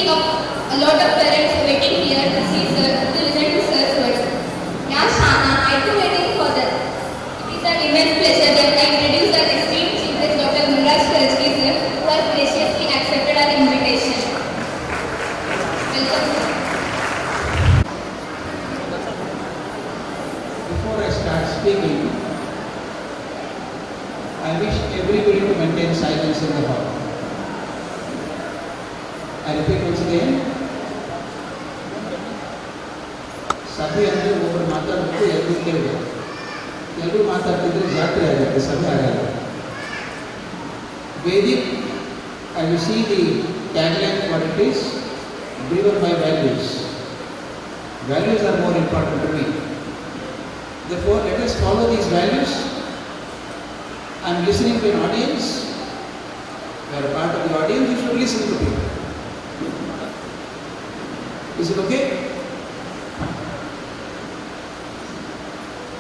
see a lot of parents waiting here to see sir, to listen to sir's words. Yeah, Shana, I too waiting for that. It is an immense pleasure that I introduce our esteemed Chief Guest Dr. Munraj Karajki sir, who has graciously accepted our invitation. Welcome, sir. Before I start speaking, I wish everybody to maintain silence in the hall. I repeat once again. ಸಭೆ ಅಂದರೆ ಒಬ್ಬರು ಮಾತಾಡಬೇಕು, ಎಲ್ಲರೂ ಕೇಳಬೇಕು. ಎಲ್ಲರೂ ಮಾತಾಡ್ತಿದ್ರೆ ಜಾತ್ರೆ ಆಗುತ್ತೆ, ಸಭೆ ಆಗಲ್ಲ. Vedic, I will see the tagline what it is, driven by values. Values are more important to me. Therefore, let us follow these values. I am listening to an audience. You are a part of the audience, you should listen to people. Is it okay?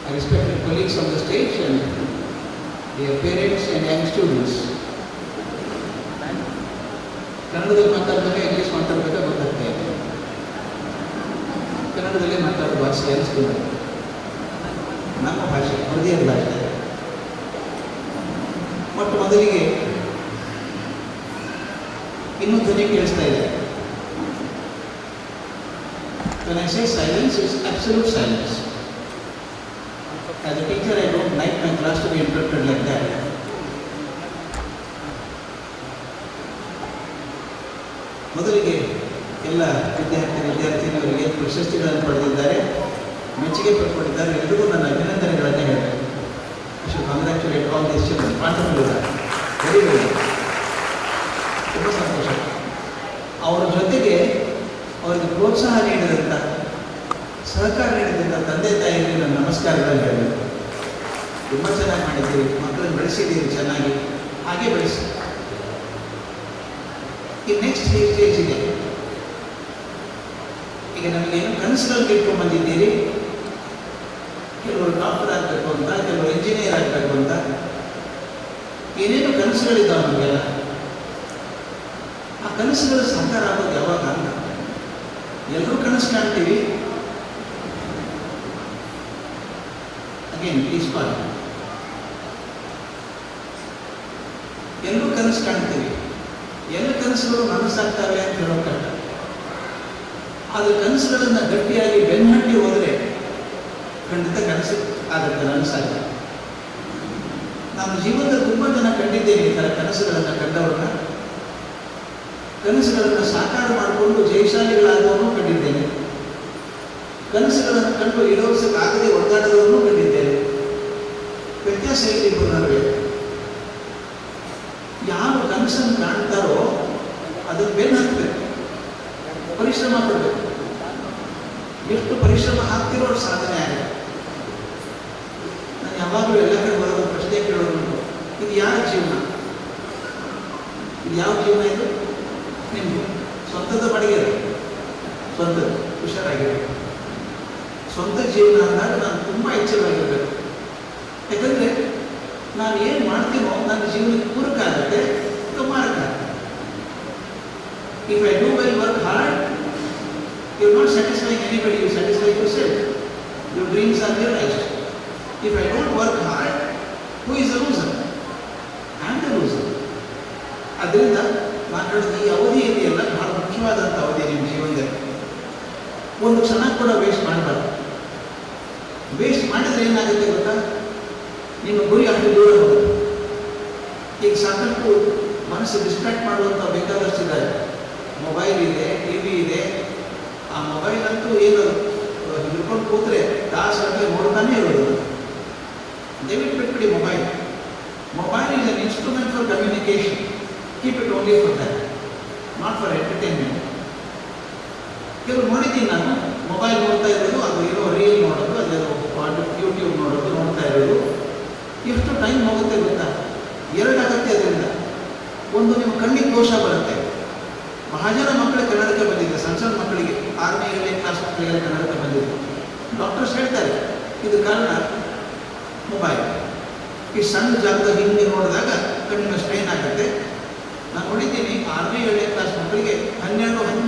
I respected colleagues on the stage and their parents and young students. ಕನ್ನಡದಲ್ಲಿ ಮಾತಾಡಬೇಕು, English ಮಾತಾಡಬೇಕು ಗೊತ್ತಾಗ್ತಾ ಇದೆ. ಕನ್ನಡದಲ್ಲಿ ಮಾತಾಡೋ ಭಾಷೆ ಅನಿಸ್ತು ನಮ್ಮ ಭಾಷೆ, ಹೃದಯದ ಭಾಷೆ. ಮೊಟ್ಟ ಮೊದಲಿಗೆ ಇನ್ನೂ ಧ್ವನಿ ಕೇಳಿಸ್ತಾ ಇದೆ. When I say silence, it's absolute silence. As a teacher, I don't like my class to be interrupted like that. ಮೊದಲಿಗೆ ಎಲ್ಲ ವಿದ್ಯಾರ್ಥಿನಿಯರಿಗೆ ಪ್ರಶಸ್ತಿಗಳನ್ನು ಪಡೆದಿದ್ದಾರೆ, ಮೆಚ್ಚುಗೆ ಪಡ್ಕೊಂಡಿದ್ದಾರೆ. ಎಲ್ಲರಿಗೂ ನನ್ನ ಅಭಿನಂದನೆಗಳನ್ನು ಹೇಳ್ತಾರೆ. I should congratulate all these children. Very very ತುಂಬ ಸಂತೋಷ. ಅವರ ಜೊತೆಗೆ ಅವರಿಗೆ ಪ್ರೋತ್ಸಾಹ ನೀಡಿದಂಥ, ಸಹಕಾರ ನೀಡಿದಂಥ ತಂದೆ ತಾಯಿಗಳಿಗೆ ನನ್ನ ನಮಸ್ಕಾರಗಳನ್ನು ಹೇಳಬೇಕು. ತುಂಬ ಚೆನ್ನಾಗಿ ಮಾಡಿದ್ದೀರಿ, ಮಕ್ಕಳನ್ನು ಬೆಳೆಸಿದ್ದೀರಿ ಚೆನ್ನಾಗಿ, ಹಾಗೆ ಬೆಳೆಸಿ. ಈ ನೆಕ್ಸ್ಟ್ ಸ್ಟೇಜ್ ಇದೆ. ಈಗ ನಮಗೇನು ಕನಸುಗಳನ್ನು ಇಟ್ಕೊಂಡು ಬಂದಿದ್ದೀರಿ. ಕೆಲವರು ಡಾಕ್ಟರ್ ಆಗಬೇಕು ಅಂತ, ಕೆಲವರು ಇಂಜಿನಿಯರ್ ಆಗಬೇಕು ಅಂತ, ಏನೇನು ಕನಸುಗಳಿದ್ದಾವೆ ನಮಗೆಲ್ಲ. ಆ ಕನಸುಗಳು ಸಾಕಾರ ಆಗೋದು ಯಾವಾಗ ಅಲ್ಲ. ಎಲ್ಲರೂ ಕನಸು ಕಾಣ್ತೀವಿ. Again please call. ಎಲ್ಲರೂ ಕನಸು ಕಾಣ್ತೀವಿ. ಎಲ್ಲ ಕನಸುಗಳು ನನಸಾಗ್ತವೆ ಅಂತ ಹೇಳೋ ಕಷ್ಟ. ಆದರೆ ಕನಸುಗಳನ್ನು ಗಟ್ಟಿಯಾಗಿ ಬೆನ್ನಟ್ಟಿ ಹೋದರೆ ಖಂಡಿತ ಕನಸು ಆಗುತ್ತೆ, ನನಸಾಗುತ್ತೆ. ನಾನು ಜೀವನದಲ್ಲಿ ತುಂಬ ಜನ ಕಂಡಿದ್ದೇನೆ ಈ ಥರ ಕನಸುಗಳನ್ನು ಕಂಡವ್ರನ್ನ. ಕನಸುಗಳನ್ನು ಸಾಕಾರ ಮಾಡಿಕೊಂಡು ಜಯಶಾಲಿಗಳಾದವರನ್ನು ಕಂಡಿದ್ದೇನೆ. ಕನಸುಗಳನ್ನು ಕಂಡು ಈಡೇರಿಸಕ್ಕಾಗದೆ ಒದ್ದಾಡದವರನ್ನು ಕಂಡಿದ್ದೇನೆ. ವ್ಯತ್ಯಾಸ ಇಬ್ಬರು ನಡುವೆ. ಯಾರು ಕನಸನ್ನು ಕಾಣ್ತಾರೋ ಅದನ್ನು ಬೆನ್ನು ಹಾಕಬೇಕು, ಪರಿಶ್ರಮ ಪಡಬೇಕು. ಎಷ್ಟು ಪರಿಶ್ರಮ ಹಾಕ್ತಿರೋ ಸಾಧನೆ ಆಗಿದೆ. ನಾನು ಯಾವಾಗಲೂ ಎಲ್ಲ ಕಡೆ ಬರೋದು ಪ್ರಶ್ನೆ ಕೇಳೋದು, ಇದು ಯಾರ ಜೀವನ? ಇದು ಯಾವ ಜೀವನ? ಇದು ನಿಮಗೆ ಸ್ವಂತದ ಬಾಡಿಗೆ, ಸ್ವಂತದ ಹುಷಾರಾಗಿರಬೇಕು. ಸ್ವಂತ ಜೀವನ ಅಂದಾಗ ನಾನು ತುಂಬ ಎಚ್ಚರವಾಗಿರಬೇಕು. ಯಾಕಂದರೆ ನಾನು ಏನು ಮಾಡ್ತೀನೋ ನನ್ನ ಜೀವನಕ್ಕೆ ಪೂರಕ ಆಗುತ್ತೆ, ಮಾರಕ ಆಗುತ್ತೆ. If I do well, work hard, you are not satisfying anybody, you satisfy yourself. Your dreams are realized. If I don't work hard, who is the loser? I am the loser. ಅದರಿಂದ ಮಾತಾಡೋದು ಈ ಅವಧಿ ಇದೆಯಲ್ಲ, ಬಹಳ ಮುಖ್ಯವಾದಂಥ ಅವಧಿ ನಿಮ್ಮ ಜೀವನದಲ್ಲಿ. ಒಂದು ಕ್ಷಣ ಕೂಡ ವೇಸ್ಟ್ ಮಾಡಬಾರ್ದು. ವೇಸ್ಟ್ ಮಾಡಿದರೆ ಏನಾಗುತ್ತೆ ಗೊತ್ತಾ? ನಿಮ್ಮ ಗುರಿ ಅಷ್ಟು ದೂರ ಹೋಗುತ್ತೆ. ಈಗ ಸಾಕಷ್ಟು ಮನಸ್ಸು ಡಿಸ್ಟ್ರಾಕ್ಟ್ ಮಾಡುವಂಥ ಬೇಕಾದಷ್ಟಿದ್ದಾರೆ. ಮೊಬೈಲ್ ಇದೆ, ಟಿ ವಿ ಇದೆ. ಆ ಮೊಬೈಲ್ ಅಂತೂ ಏನು ಹಿಡ್ಕೊಂಡು ಕೂತ್ರೆ ತಾಸು ನೋಡ್ತಾನೆ ಇರೋದು. ದಯವಿಟ್ಟು ಬಿಟ್ಬಿಡಿ mobile. Mobile is an instrument for communication. Keep it only for that, not for entertainment. ಕೆಲವು ನೋಡಿದ್ದೀನಿ ನಾನು, ಮೊಬೈಲ್ ನೋಡ್ತಾ ಇರೋದು, ಅದು ಇರೋ ರೀಲ್ ನೋಡೋದು, ಅದೇನೋ ಯೂಟ್ಯೂಬ್ ನೋಡೋದು, ನೋಡ್ತಾ ಇರೋದು. ಎಷ್ಟು ಟೈಮ್ ಹೋಗುತ್ತೆ ಗೊತ್ತಾ? ಎರಡಾಗುತ್ತೆ ಅದರಿಂದ. ಒಂದು, ನಿಮ್ಮ ಕಣ್ಣಿಗೆ ದೋಷ ಬರುತ್ತೆ. ಬಹಳ ಜನ ಮಕ್ಕಳಿಗೆ ಕನ್ನಡಕ ಬಂದಿದೆ, ಸಣ್ಣ ಸಣ್ಣ ಮಕ್ಕಳಿಗೆ, 6ನೇ 7ನೇ ಕ್ಲಾಸ್ ಮಕ್ಕಳಿಗೆಲ್ಲ ಕನ್ನಡಕ ಬಂದಿದೆ. ಡಾಕ್ಟರ್ಸ್ ಹೇಳ್ತಾರೆ ಇದು ಕಾರಣ ಮೊಬೈಲ್. ಈ ಸಣ್ಣ ಜಾಗದ ಹಿಂದೆ ನೋಡಿದಾಗ ಕಣ್ಣಿನ ಸ್ಟ್ರೈನ್ ಆಗುತ್ತೆ. ನಾನು ನೋಡಿದ್ದೀನಿ 6ನೇ 7ನೇ ಕ್ಲಾಸ್ ಮಕ್ಕಳಿಗೆ 12-13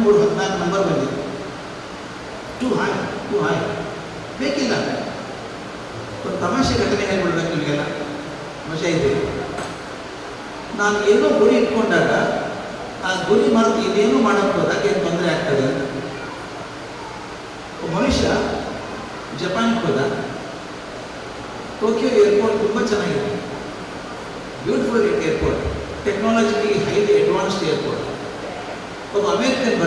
ಟೂ ಹಾಯ್ ಬೇಕಿಲ್ಲ. ಒಂದು ತಮಾಷೆ ಘಟನೆ ಹೇಳ್ಬಿಡ್ಬೇಕು ನಿಮಗೆಲ್ಲ, ಮಜಾ ಇದೆ. ನಾನು ಏನೋ ಗುರಿ ಇಟ್ಕೊಂಡಾಗ ಆ ಗುರಿ ಮರೆತು ಇದೇನೋ ಮಾಡೋಕ್ಕೆ ಹೋದಾಗ ಏನು ತೊಂದರೆ ಆಗ್ತದೆ ಅಂತ. ಒಬ್ಬ ಮನುಷ್ಯ ಜಪಾನ್ಗೆ ಹೋದ. ಟೋಕಿಯೋ ಏರ್ಪೋರ್ಟ್ ತುಂಬ ಚೆನ್ನಾಗಿದೆ, beautiful airport, technologically highly advanced airport. ಒಬ್ಬ ಅಮೇರಿಕನ್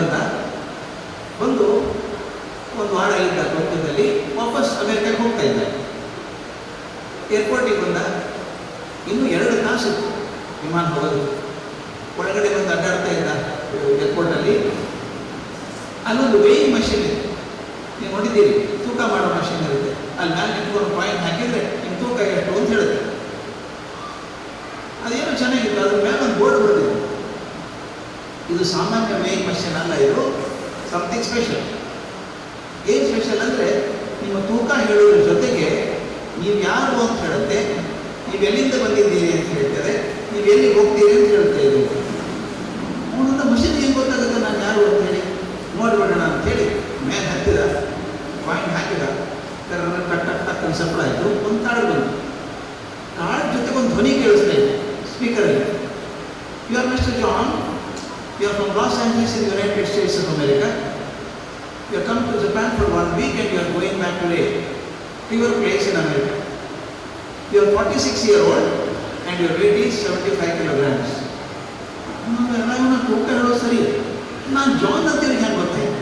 ಬಂದು ಒಂದು ವಾರ ಇದ್ದ ಟೋಕಿಯೋದಲ್ಲಿ, ವಾಪಸ್ ಅಮೇರಿಕಕ್ಕೆ ಹೋಗ್ತಾ ಇದ್ದ. ಏರ್ಪೋರ್ಟಿಗೆ ಬಂದ, ಇನ್ನೂ 2 ತಾಸು ವಿಮಾನ ಹೋಗೋದು. ಒಳಗಡೆ ಬಂದು ಅಡ್ಡಾಡ್ತಾ ಇದ್ದ ಏರ್ಪೋರ್ಟಲ್ಲಿ. ಅಲ್ಲೊಂದು ವೇಯಿಂಗ್ ಮಷಿನ್ ಇದೆ, ನೀವು ನೋಡಿದ್ದೀರಿ, ತೂಕ ಮಾಡೋ ಮಷಿನ್ ಇರುತ್ತೆ. ಅಲ್ಲಿ ಮ್ಯಾಲೆ ನಿಂತ್ಕೊಂಡು ಪಾಯಿಂಟ್ ಹಾಕಿದರೆ ನಿಮ್ಮ ತೂಕ ಎಷ್ಟು ಅಂತ ಹೇಳುತ್ತೆ. ಅದೇನೋ ಚೆನ್ನಾಗಿತ್ತು, ಅದ್ರ ಮೇಲೆ ಒಂದು ಬೋರ್ಡ್ ಬರೆದಿದೆ, ಇದು ಸಾಮಾನ್ಯ ವೇಯಿಂಗ್ ಮಷಿನ್ ಅಲ್ಲ, ಇದು ಸಮಥಿಂಗ್ ಸ್ಪೆಷಲ್. ಏನು ಸ್ಪೆಷಲ್ ಅಂದರೆ ನಿಮ್ಮ ತೂಕ ಹೇಳೋದ್ರ ಜೊತೆಗೆ ನೀವು ಯಾರು ಅಂತ ಹೇಳುತ್ತೆ, ನೀವು ಎಲ್ಲಿಂದ ಬಂದಿದ್ದೀರಿ ಅಂತ ಹೇಳ್ತಾರೆ, ನೀವು ಎಲ್ಲಿ ಹೋಗ್ತೀರಿ ಅಂತ ಹೇಳ್ತಾ ಇದ್ದೀವಿ. ಅವನಂತ ಮಷಿನ್ ಏನು ಗೊತ್ತಾಗುತ್ತೆ ನಾನು ಯಾರು ಅಂತ ಹೇಳಿ, ನೋಡಿಬಿಡೋಣ ಅಂತೇಳಿ ಮೇಲೆ ಹತ್ತಿದ, ಪಾಯಿಂಟ್ ಹಾಕಿದ, ಟಕ್ ಸಪ್ಲ ಆಯಿತು. ಒಂದು ಕಾರ್ಡ್ ಬಂತು. ಕಾರ್ಡ್ ಜೊತೆಗೆ ಒಂದು ಧ್ವನಿ ಕೇಳಿಸ್ತಾ ಇದೆ ಸ್ಪೀಕರಲ್ಲಿ. You are mister John, you are from Los Angeles in United States of America. You have come to Japan for 1 week and you are going back today to your place in America. You are 46-year-old and your weight is 75 kilograms. ನಾನು ತೂಕ ಹೇಳೋದು ಸರಿ, ನಾನು John ಅಂತೇಳಿ ಹೆಂಗೆ ಗೊತ್ತಾಯ್ತು?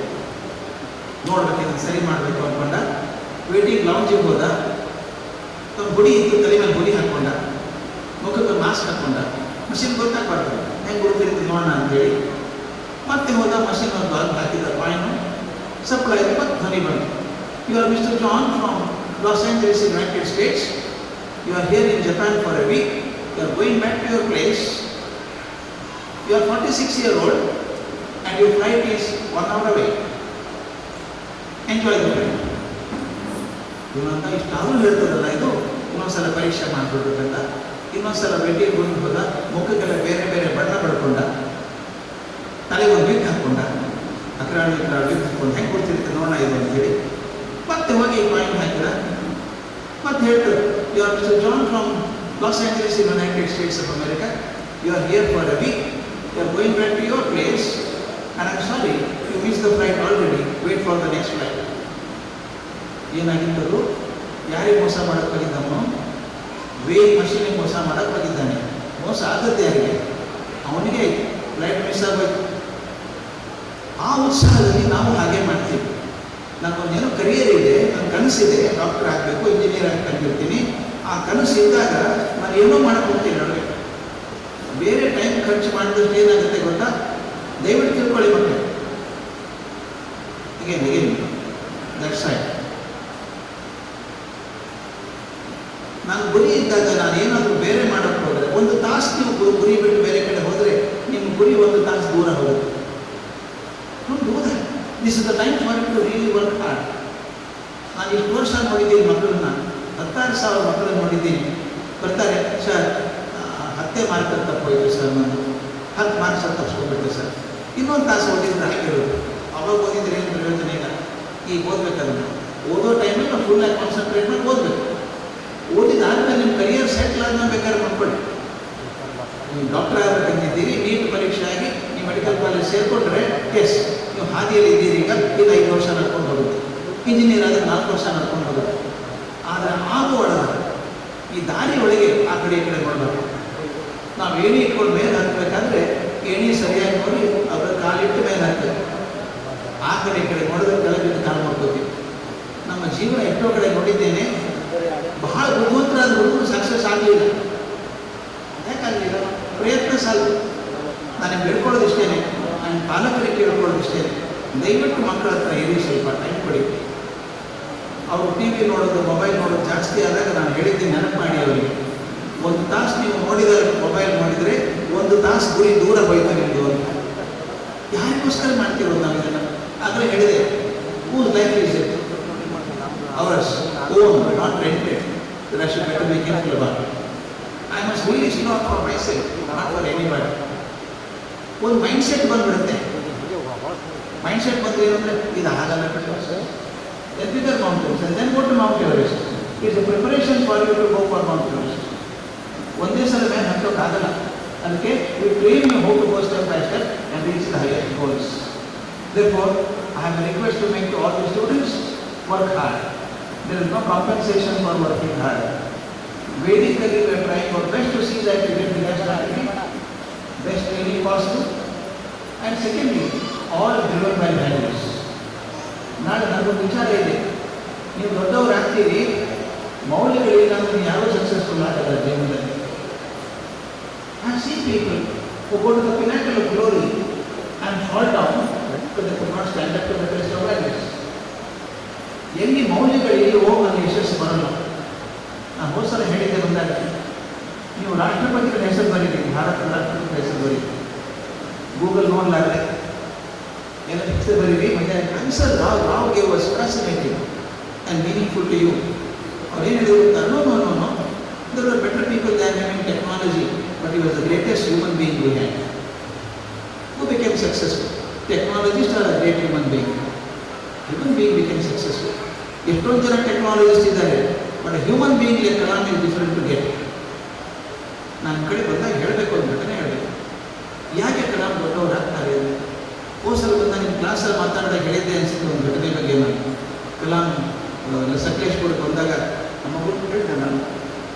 ನೋಡ್ಬೇಕು, ಸರಿ ಮಾಡಬೇಕು ಅಂದ್ಕೊಂಡ. ವೇಟಿಂಗ್ ಲೌಂಜಿಗೆ ಹೋದ. ಒಂದು ಹುಡಿ ಇತ್ತು, ತಲೆ ಮೇಲೆ ಹುಡಿ ಹಾಕ್ಕೊಂಡ, ಮುಖಕ್ಕೆ ಮಾಸ್ಕ್ ಹಾಕ್ಕೊಂಡ. ಮಷಿನ್ ಗೊತ್ತಾಗ್ಬಾರ್ದು, ಹೆಂಗೆ ಗೊತ್ತಿರುತ್ತೆ ನೋಡೋಣ ಅಂತೇಳಿ ಮತ್ತೆ ಹೋದ. ಮಷಿನ್ ಒಂದು ಅಲ್ಲಿ ಹಾಕಿದ ಪಾಯಿಂಟ್ ಸಪ್ಲೈ ಆಯಿತು, ಮತ್ತು ಧ್ವನಿ ಬಂತು. You are mister John from Los Angeles United States. You are here in Japan for a week. You are going back to your place. You are 46-year-old and your flight is 1 hour away. Enjoy the flight. ಇವನಂತ ಇಷ್ಟಾದರೂ ಹೇಳ್ತದಲ್ಲ, ಇದು ಇನ್ನೊಂದ್ಸಲ ಪರೀಕ್ಷೆ ಮಾಡಿಬಿಡ್ಬೇಕಂತ ಇನ್ನೊಂದ್ಸಲ ವೆಟ್ಟಿಗೆ ಹೋದ. ಮುಖಕ್ಕೆಲ್ಲ ಬೇರೆ ಬೇರೆ ಬಣ್ಣ ಬಡ್ಕೊಂಡ, ತಲೆಗೆ ಒಂದು ವಿಗ್ ಹಾಕ್ಕೊಂಡ, ಅಕ್ರಾಳು ವಿಗ್ ಹಾಕ್ಕೊಂಡು ಹೆಂಗೆ ಕೊಡ್ತಿರುತ್ತೆ ನೋಡೋಣ ಇದು ಅಂತೇಳಿ ಮತ್ತೆ ಹೋಗಿ ಪಾಯಿಂಟ್ ಹಾಕಿದ. ಮತ್ತೆ ಹೇಳ್ತಾರೆ, you are mister John from Los Angeles in United States of America. You are here for a week. You are going back to your place and I am sorry, you missed the flight already. Wait for the next flight. ಏನಾಗಿತ್ತು? ಯಾರಿಗೆ ಮೋಸ ಮಾಡಕ್ಕೆ ಹೋಗಿದ್ದವನು? Weighing ಮಷೀನಿಗೆ ಮೋಸ ಮಾಡಕ್ಕೆ ಹೋಗಿದ್ದಾನೆ. ಮೋಸ ಆದದ್ದು ಯಾರಿಗೆ? ಅವನಿಗೆ ಫ್ಲೈಟ್ ಮಿಸ್ ಆಗೋಯ್ತು. ಆ ಉತ್ಸಾಹದಲ್ಲಿ ನಾವು ಹಾಗೆ ಮಾಡ್ತೀವಿ. ನನಗೊಂದೇನೋ ಕರಿಯರ್ ಇದೆ, ನನ್ನ ಕನಸಿದೆ, ಡಾಕ್ಟರ್ ಆಗಬೇಕು, ಇಂಜಿನಿಯರ್ ಆಗಿ ಕಂಡಿರ್ತೀನಿ. ಆ ಕನಸು ಇದ್ದಾಗ ನಾನು ಏನೋ ಮಾಡಕ್ಕೆ ಹೋಗ್ತೀನಿ ನೋಡಿ. ಬೇರೆ ಟೈಮ್ ಖರ್ಚು ಮಾಡಿದಷ್ಟು ಏನಾಗುತ್ತೆ ಗೊತ್ತಾ? ದಯವಿಟ್ಟು ತಿಳ್ಕೊಳ್ಳಿ ಮಕ್ಕಳು. again that's right. ನಾನು ಗುರಿ ಇದ್ದಾಗ ನಾನು ಏನಾದರೂ ಬೇರೆ ಮಾಡೋಕ್ಕೆ ಹೋದರೆ, 1 ತಾಸು ನೀವು ಗುರಿ ಬಿಟ್ಟು ಬೇರೆ ಕಡೆ ಹೋದರೆ ನಿಮ್ಮ ಗುರಿ 1 ತಾಸು ದೂರ ಹೋಗುತ್ತೆ. This is the time for you to really work hard. ನಾನು ಇಷ್ಟು ವರ್ಷ ನೋಡಿದ್ದೀನಿ ಮಕ್ಕಳನ್ನ, 16,000 ಮಕ್ಕಳನ್ನ ನೋಡಿದ್ದೀನಿ. ಬರ್ತಾರೆ, ಸರ್ 10 ಮಾರ್ಕ್ ತಪ್ಪೋಯ್ತು ಸರ್, ನಾನು 10 ಮಾರ್ಕ್ಸ್ ತಪ್ಪಿಸ್ಕೊಬಿಟ್ಟೆ ಸರ್. ಇನ್ನೊಂದು ತಾಸು ಓದಿದ್ರೆ ಹಾಕಿರೋದು. ಅವಾಗ ಓದಿದ್ರೆ ಏನು ಪ್ರಯೋಜನ ಇಲ್ಲ. ಈಗ ಓದಬೇಕದನ್ನು ಓದೋ ಟೈಮಲ್ಲಿ ನಾವು ಫುಲ್ಲಾಗಿ ಕಾನ್ಸಂಟ್ರೇಟ್ ಮಾಡಿ ಓದಬೇಕು. ಓದಿದಾದ್ಮೇಲೆ ನಿಮ್ಮ ಕರಿಯರ್ ಸೆಟ್ಲ್ ಆದ್ಮೇಲೆ ಬೇಕಾದ್ರೆ ಮಾಡ್ಕೊಳ್ಳಿ. ನೀವು ಡಾಕ್ಟರ್ ಆಗಬೇಕಂತಿದ್ದೀರಿ, ನೀಟ್ ಪರೀಕ್ಷೆ ಆಗಿ ನೀವು ಮೆಡಿಕಲ್ ಕಾಲೇಜ್ ಸೇರಿಕೊಂಡ್ರೆ ಎಸ್ ನೀವು ಹಾದಿಯಲ್ಲಿ ಇದ್ದೀರಿ. ಈಗ 5 ವರ್ಷ ನಡ್ಕೊಂಡು ಹೋಗುತ್ತೆ. ಇಂಜಿನಿಯರ್ ಆದರೆ 4 ವರ್ಷ ನಡ್ಕೊಂಡು ಹೋಗುತ್ತೆ. ಆದರೆ ಆಗುವೊಳಗೆ ಈ ದಾರಿ ಒಳಗೆ ಆ ಕಡೆ ಈ ಕಡೆ ನೋಡಬೇಕು. ನಾವು ಏಣಿ ಇಟ್ಕೊಂಡು ಮೇಲೆ ಹಾಕಬೇಕಾದ್ರೆ ಏಣಿ ಸರಿಯಾಗಿ ನೋಡಿ ಅದರ ಕಾಲಿಟ್ಟು ಮೇಲೆ ಹಾಕಬೇಕು. ಆ ಕಡೆ ಈ ಕಡೆ ನೋಡಿದ್ರೆ ಕೆಳಗಿಟ್ಟು ಕಾಲು ಮಾಡ್ಕೋತೀವಿ. ನಮ್ಮ ಜೀವನ ಎಷ್ಟೋ ಕಡೆ ನೋಡಿದ್ದೇನೆ, ಬಹಳ ಬುದ್ಧಿವಂತರಾದ ಹುಡುಗರು ಸಕ್ಸಸ್ ಆಗಲಿಲ್ಲ. ಯಾಕಾಗಲಿಲ್ಲ? ಪ್ರಯತ್ನ ಸಾಲದು. ನನಗೆ ಹೇಳ್ಕೊಳ್ಳೋದು ಇಷ್ಟೇ, ನನ್ನ ಪಾಲಕರಿಗೆ ಕೇಳ್ಕೊಳ್ಳೋದು ಇಷ್ಟೇ, ದಯವಿಟ್ಟು ಮಕ್ಕಳ ಹತ್ರ ಇರಿ, ಸ್ವಲ್ಪ ಟೈಮ್ ಕೊಡಿ. ಅವರು ಟಿ ವಿ ನೋಡೋದು, ಮೊಬೈಲ್ ನೋಡೋದು ಜಾಸ್ತಿ ಆದಾಗ ನಾನು ಹೇಳಿದ್ದೀನಿ, ನೆನಪು ಮಾಡಿ ಅವರಿಗೆ. 1 ತಾಸು ನೀವು ನೋಡಿದ ಮೊಬೈಲ್ ನೋಡಿದರೆ 1 ತಾಸು ಗುರಿ ದೂರ ಹೋಯ್ತು ನಿಮ್ಮದು ಅಂತ. ಯಾರಿಗೋಸ್ಕರ ಮಾಡ್ತಿರೋದು ನಾವು ಇದನ್ನು? ಆದರೆ ಹೇಳಿದೆ, whose life is it ours own, not rented. that I should better be careful about it. I must really not for myself, not for anybody. ಒಂದು ಮೈಂಡ್ ಸೆಟ್ ಬಂದ್ಬಿಡುತ್ತೆ. ಮೈಂಡ್ ಸೆಟ್ ಬಂದರೆ ಏನಂದರೆ ಇದು ಆಗಲ್ಲ, then bigger mountains, and then go to Mount Everest. It's a preparation for you to go for Mount Everest. ಒಂದೇ ಸಲ ಮೇಲೆ ಹತ್ತೋಕ್ಕಾಗಲ್ಲ. ಅದಕ್ಕೆ we train you how to go step by step and reach the higher goals. Therefore, I have a request to make to all the students: work hard. There is no compensation for working hard. Vedically, we are trying our best to see that you get the best activity, best training possible. And secondly, all driven by values. ನಾಳೆ ನನಗೊಂದು ವಿಚಾರ ಇದೆ, ನೀವು ದೊಡ್ಡವರಾಗ್ತೀರಿ, ಮೌಲ್ಯಗಳಿಲ್ಲ ಅಂದರೆ ಯಾರೂ successful ಆಗಲ್ಲ ಜೀವನದಲ್ಲಿ. I see people who go to the pinnacle of glory and fall down because they could not stand up to the test of values. ಎಲ್ಲಿ ಮೌಲ್ಯಗಳಿಲ್ಲವೋ ಅಲ್ಲಿ ಯಶಸ್ಸು ಬರಲ್ಲ. ನಾನು ಹೋದ ಸಲ ಹೇಳಿದ್ದೆ ಬಂದಾಗ, ನೀವು ರಾಷ್ಟ್ರಪತಿಗಳ ಹೆಸರು ಬರೀರಿ, ಭಾರತದ ರಾಷ್ಟ್ರಪತಿಗಳ ಹೆಸರು ಬರೀರಿ, ಗೂಗಲ್ ನೋಡಲಾಗದೆ ಎಲ್ಲ ಹೆಸರು ಬರೀರಿ. ಮತ್ತೆ answer Rao gave was fascinating and meaningful to you. ಅವ್ರು ಏನು ಹೇಳಿದ್ರು ಗೊತ್ತಾ? No, there were better people than him in technology, but he was the greatest human being we had. Who became successful? Technologist or a great human being? Human being became successful. ಎಷ್ಟೊಂದು ಜನ technologist ಇದ್ದಾರೆ, but human being Kalam is different to get. ನನ್ನ ಕಡೆ ಬಂದಾಗ ಹೇಳಬೇಕು ಅಂತ ಘಟನೆ ಹೇಳಬೇಕು. ಯಾಕೆ ಕಲಾಮ್ ದೊಡ್ಡವ್ರು ಆಗ್ತಾರೆ? ಹೋಸಲು ಬಂದ ನಿಮ್ಮ ಕ್ಲಾಸಲ್ಲಿ ಮಾತಾಡಿದಾಗ ಹೇಳಿದ್ದೆ ಅನಿಸಿದ್ದು ಒಂದು ಘಟನೆ ಬಗ್ಗೆ. ನಾನು ಕಲಾಮ್ ಸಕಲೇಶ್ಪುರಕ್ಕೆ ಬಂದಾಗ ನಮ್ಮ ಮಗು ಹೇಳಿದೆ, ನಾನು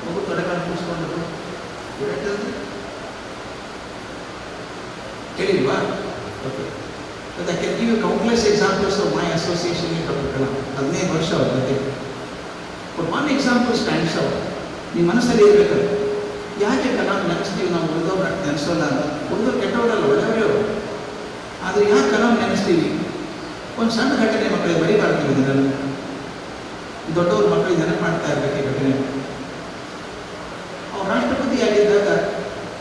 ಮಗು ತೊಡೆಕಾಲು ಕೂರಿಸ್ಕೊಂಡು ಹೇಳಿಲ್ವಾ? Okay, but I can give you countless examples of my association with Dr. Kalam. 15 ವರ್ಷ ಅವ್ರ ಜೊತೆ. But one example stands out. ನಿಮ್ಮ ಮನಸ್ಸಲ್ಲಿ ಇರಬೇಕು, ಯಾಕೆ ಕಲಾಂ ನೆನೆಸ್ತೀವಿ ನಾವು, ಉಳಿದವ್ರು ನೆನೆಸೋಲ್ಲ ಅಂತ. ಉಳಿದವ್ರು ಕೆಟ್ಟವರಲ್ಲ, ಒಳ್ಳೆಯವರೇ. ಆದರೆ ಯಾಕೆ ಕಲಾಂ ನೆನೆಸ್ತೀವಿ? ಒಂದು ಸಣ್ಣ ಘಟನೆ ಮಕ್ಕಳಿಗೆ ಬರೀಬಾರ್ದು. ಇದನ್ನು ದೊಡ್ಡವ್ರ ಮಕ್ಕಳಿಗೆ ನೆನಪು ಮಾಡ್ತಾ ಇರಬೇಕು ಈ ಘಟನೆ. ಅವ್ರು ರಾಷ್ಟ್ರಪತಿ ಆಗಿದ್ದಾಗ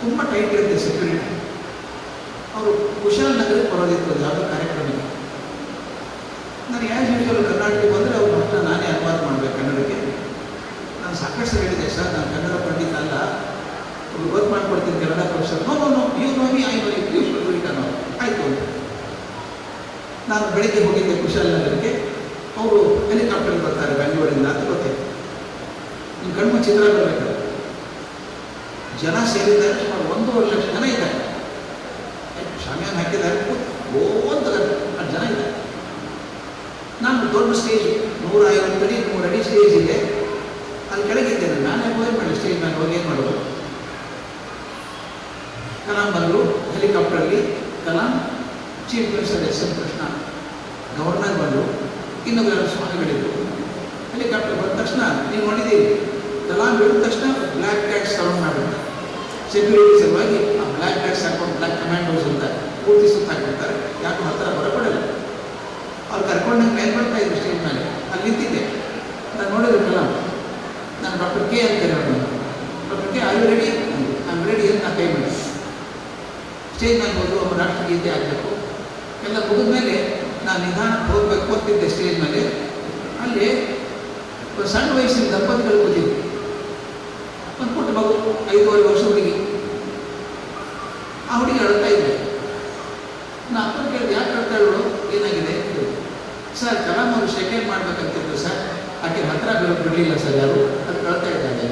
ತುಂಬ ಟೈಟ್ ಇರುತ್ತೆ ಸೆಕ್ಯೂರಿಟಿ. ಅವರು ಕುಶಾಲ್ ನಗರಕ್ಕೆ ಬರೋದಿತ್ತು ಯಾವುದೋ ಕಾರ್ಯಕ್ರಮಕ್ಕೆ. ನಾನು ಆ್ಯಸ್ ಯೂಶುವಲ್ ಕರ್ನಾಟಕಕ್ಕೆ ಬಂದರೆ ಅವ್ರ ಭಾಷಣ ನಾನೇ ಅನುವಾದ ಮಾಡಬೇಕು ಕನ್ನಡಕ್ಕೆ. ನಾನು ಸಾಕಷ್ಟು ಹೇಳಿದೆ, ಸರ್ ನಾನು ಕನ್ನಡ ಪಂಡಿತ ಅಲ್ಲ, ಅವ್ರು ವರ್ಕ್ ಮಾಡಿಕೊಡ್ತೀನಿ Kannada professor. No you know me, I know you, you should do it ಅನ್ನೋ. ಆಯಿತು ಅಂತ ನಾನು ಬೆಳಿಗ್ಗೆ ಹೋಗಿದ್ದೆ ಕುಶಾಲ್ ನಗರಕ್ಕೆ. ಅವರು ಹೆಲಿಕಾಪ್ಟರ್ ಬರ್ತಾರೆ ಬೆಂಗಳೂರಿಂದ ಅಂತ ಗೊತ್ತಾಯ್ತು. ನಿಮ್ಮ ಕಣ್ಣು ಚಿತ್ರ ಬರಬೇಕು. ಜನ ಸೇರಿದ್ದಾರೆ, ಸುಮಾರು 1.5 ಲಕ್ಷ ಜನ ಇದ್ದಾರೆ. ಶಾಮಿಯಾನ ಹಾಕಿದ್ದಾರೆ, ಅಂತ ಜನ ಇದ್ದಾರೆ. ನಾನು ದೊಡ್ಡ ಸ್ಟೇಜ್ 150 ಅಡಿ 3 ಅಡಿ ಸ್ಟೇಜ್ ಇದೆ, ಅಲ್ಲಿ ಕೆಳಗಿದ್ದೇನೆ. ನಾನೇ ಹೋಗಿ ಮಾಡಿ ಸ್ಟೇಜ್ ಮೇಲೆ ಹೋಗಿ ಏನು ಮಾಡೋದು. ಕಲಾಂ ಬಂದರು ಹೆಲಿಕಾಪ್ಟರಲ್ಲಿ. Kalam, chief minister S M Krishna, governor ಬಂದರು, ಇನ್ನೊಬ್ಬ 2 ಸ್ವಾಮಿಗಳಿದ್ರು. ಹೆಲಿಕಾಪ್ಟರ್ ಬಂದ ತಕ್ಷಣ ನೀವು ನೋಡಿದ್ದೀರಿ, ಕಲಾಂ ಬಿಡಿದ ತಕ್ಷಣ ಬ್ಲ್ಯಾಕ್ ಕ್ಯಾಟ್ಸ್ ಸರೌಂಡ್ ಮಾಡಿಬಿಡ್ತಾರೆ. ಸೆಕ್ಯೂರಿಟಿ ಸಲುವಾಗಿ ಆ ಬ್ಲ್ಯಾಕ್ ಕ್ಯಾಟ್ಸ್ ಹಾಕೊಂಡು ಬ್ಲ್ಯಾಕ್ ಕಮ್ಯಾಂಡೋಸ್ ಅಂತ ಪೂರ್ತಿ ಸುತ್ತಾಕ್ಬಿಡ್ತಾರೆ. ಯಾಕೋ ಹತ್ತಿರ ಬರಪಡಲ್ಲ. ಅವ್ರು ಕರ್ಕೊಂಡಂಗೆ ಮೇಲೆ ಬರ್ತಾ ಇದ್ರು ಸ್ಟೇಜ್ ಮೇಲೆ. ಅಲ್ಲಿ ನಿಂತಿದ್ದೆ, ನಾನು ನೋಡಿದ್ರು ಕಲಾಂ. ನಾನು ಡಾಕ್ಟರ್ ಕೆ ಅಂತ ಹೇಳೋದು. Doctor K, I ready? I am ready ಅಂತ ಕೈ ಮಾಡಿ ಸ್ಟೇಜ್ ಮೇಲೆ ಹೋದ್ರು. ಒಬ್ಬ ರಾಷ್ಟ್ರಗೀತೆ ಆಗಬೇಕು. ಎಲ್ಲ ಮುಗಿದ ಮೇಲೆ ನಾನು ನಿಧಾನಕ್ಕೆ ಹೋಗ್ಬೇಕು ಹೋಗ್ತಿದ್ದೆ ಸ್ಟೇಜ್ ಮೇಲೆ. ಅಲ್ಲಿ ಒಂದು ಸಣ್ಣ ವಯಸ್ಸಿನ ದಂಪತಿಗಳು ಕೂತಿದ್ರು. ಒಂದು ಪುಟ್ಟ ಮಗು, 5.5 ವರ್ಷ ಹುಡುಗಿ. ಆ ಹುಡುಗಿ ಅಳ್ತಾ ಇದ್ದೆ. ನಾ ಅಪ್ಪನ ಕೇಳಿದೆ, ಯಾಕೆ ಅಳ್ತಾ ಇರೋಳು, ಏನಾಗಿದೆ? ಸರ್, ಕಲಾಂ ಅವರು ಶೇಖರಣೆ ಮಾಡ್ಬೇಕಂತಿದ್ರು ಸರ್, ಆಕೆ ಹತ್ತಿರ ಬಿಡಲಿಲ್ಲ ಸರ್ ಯಾರು, ಅದಕ್ಕೆ ಅಳ್ತಾ ಇದ್ದಾರೆ.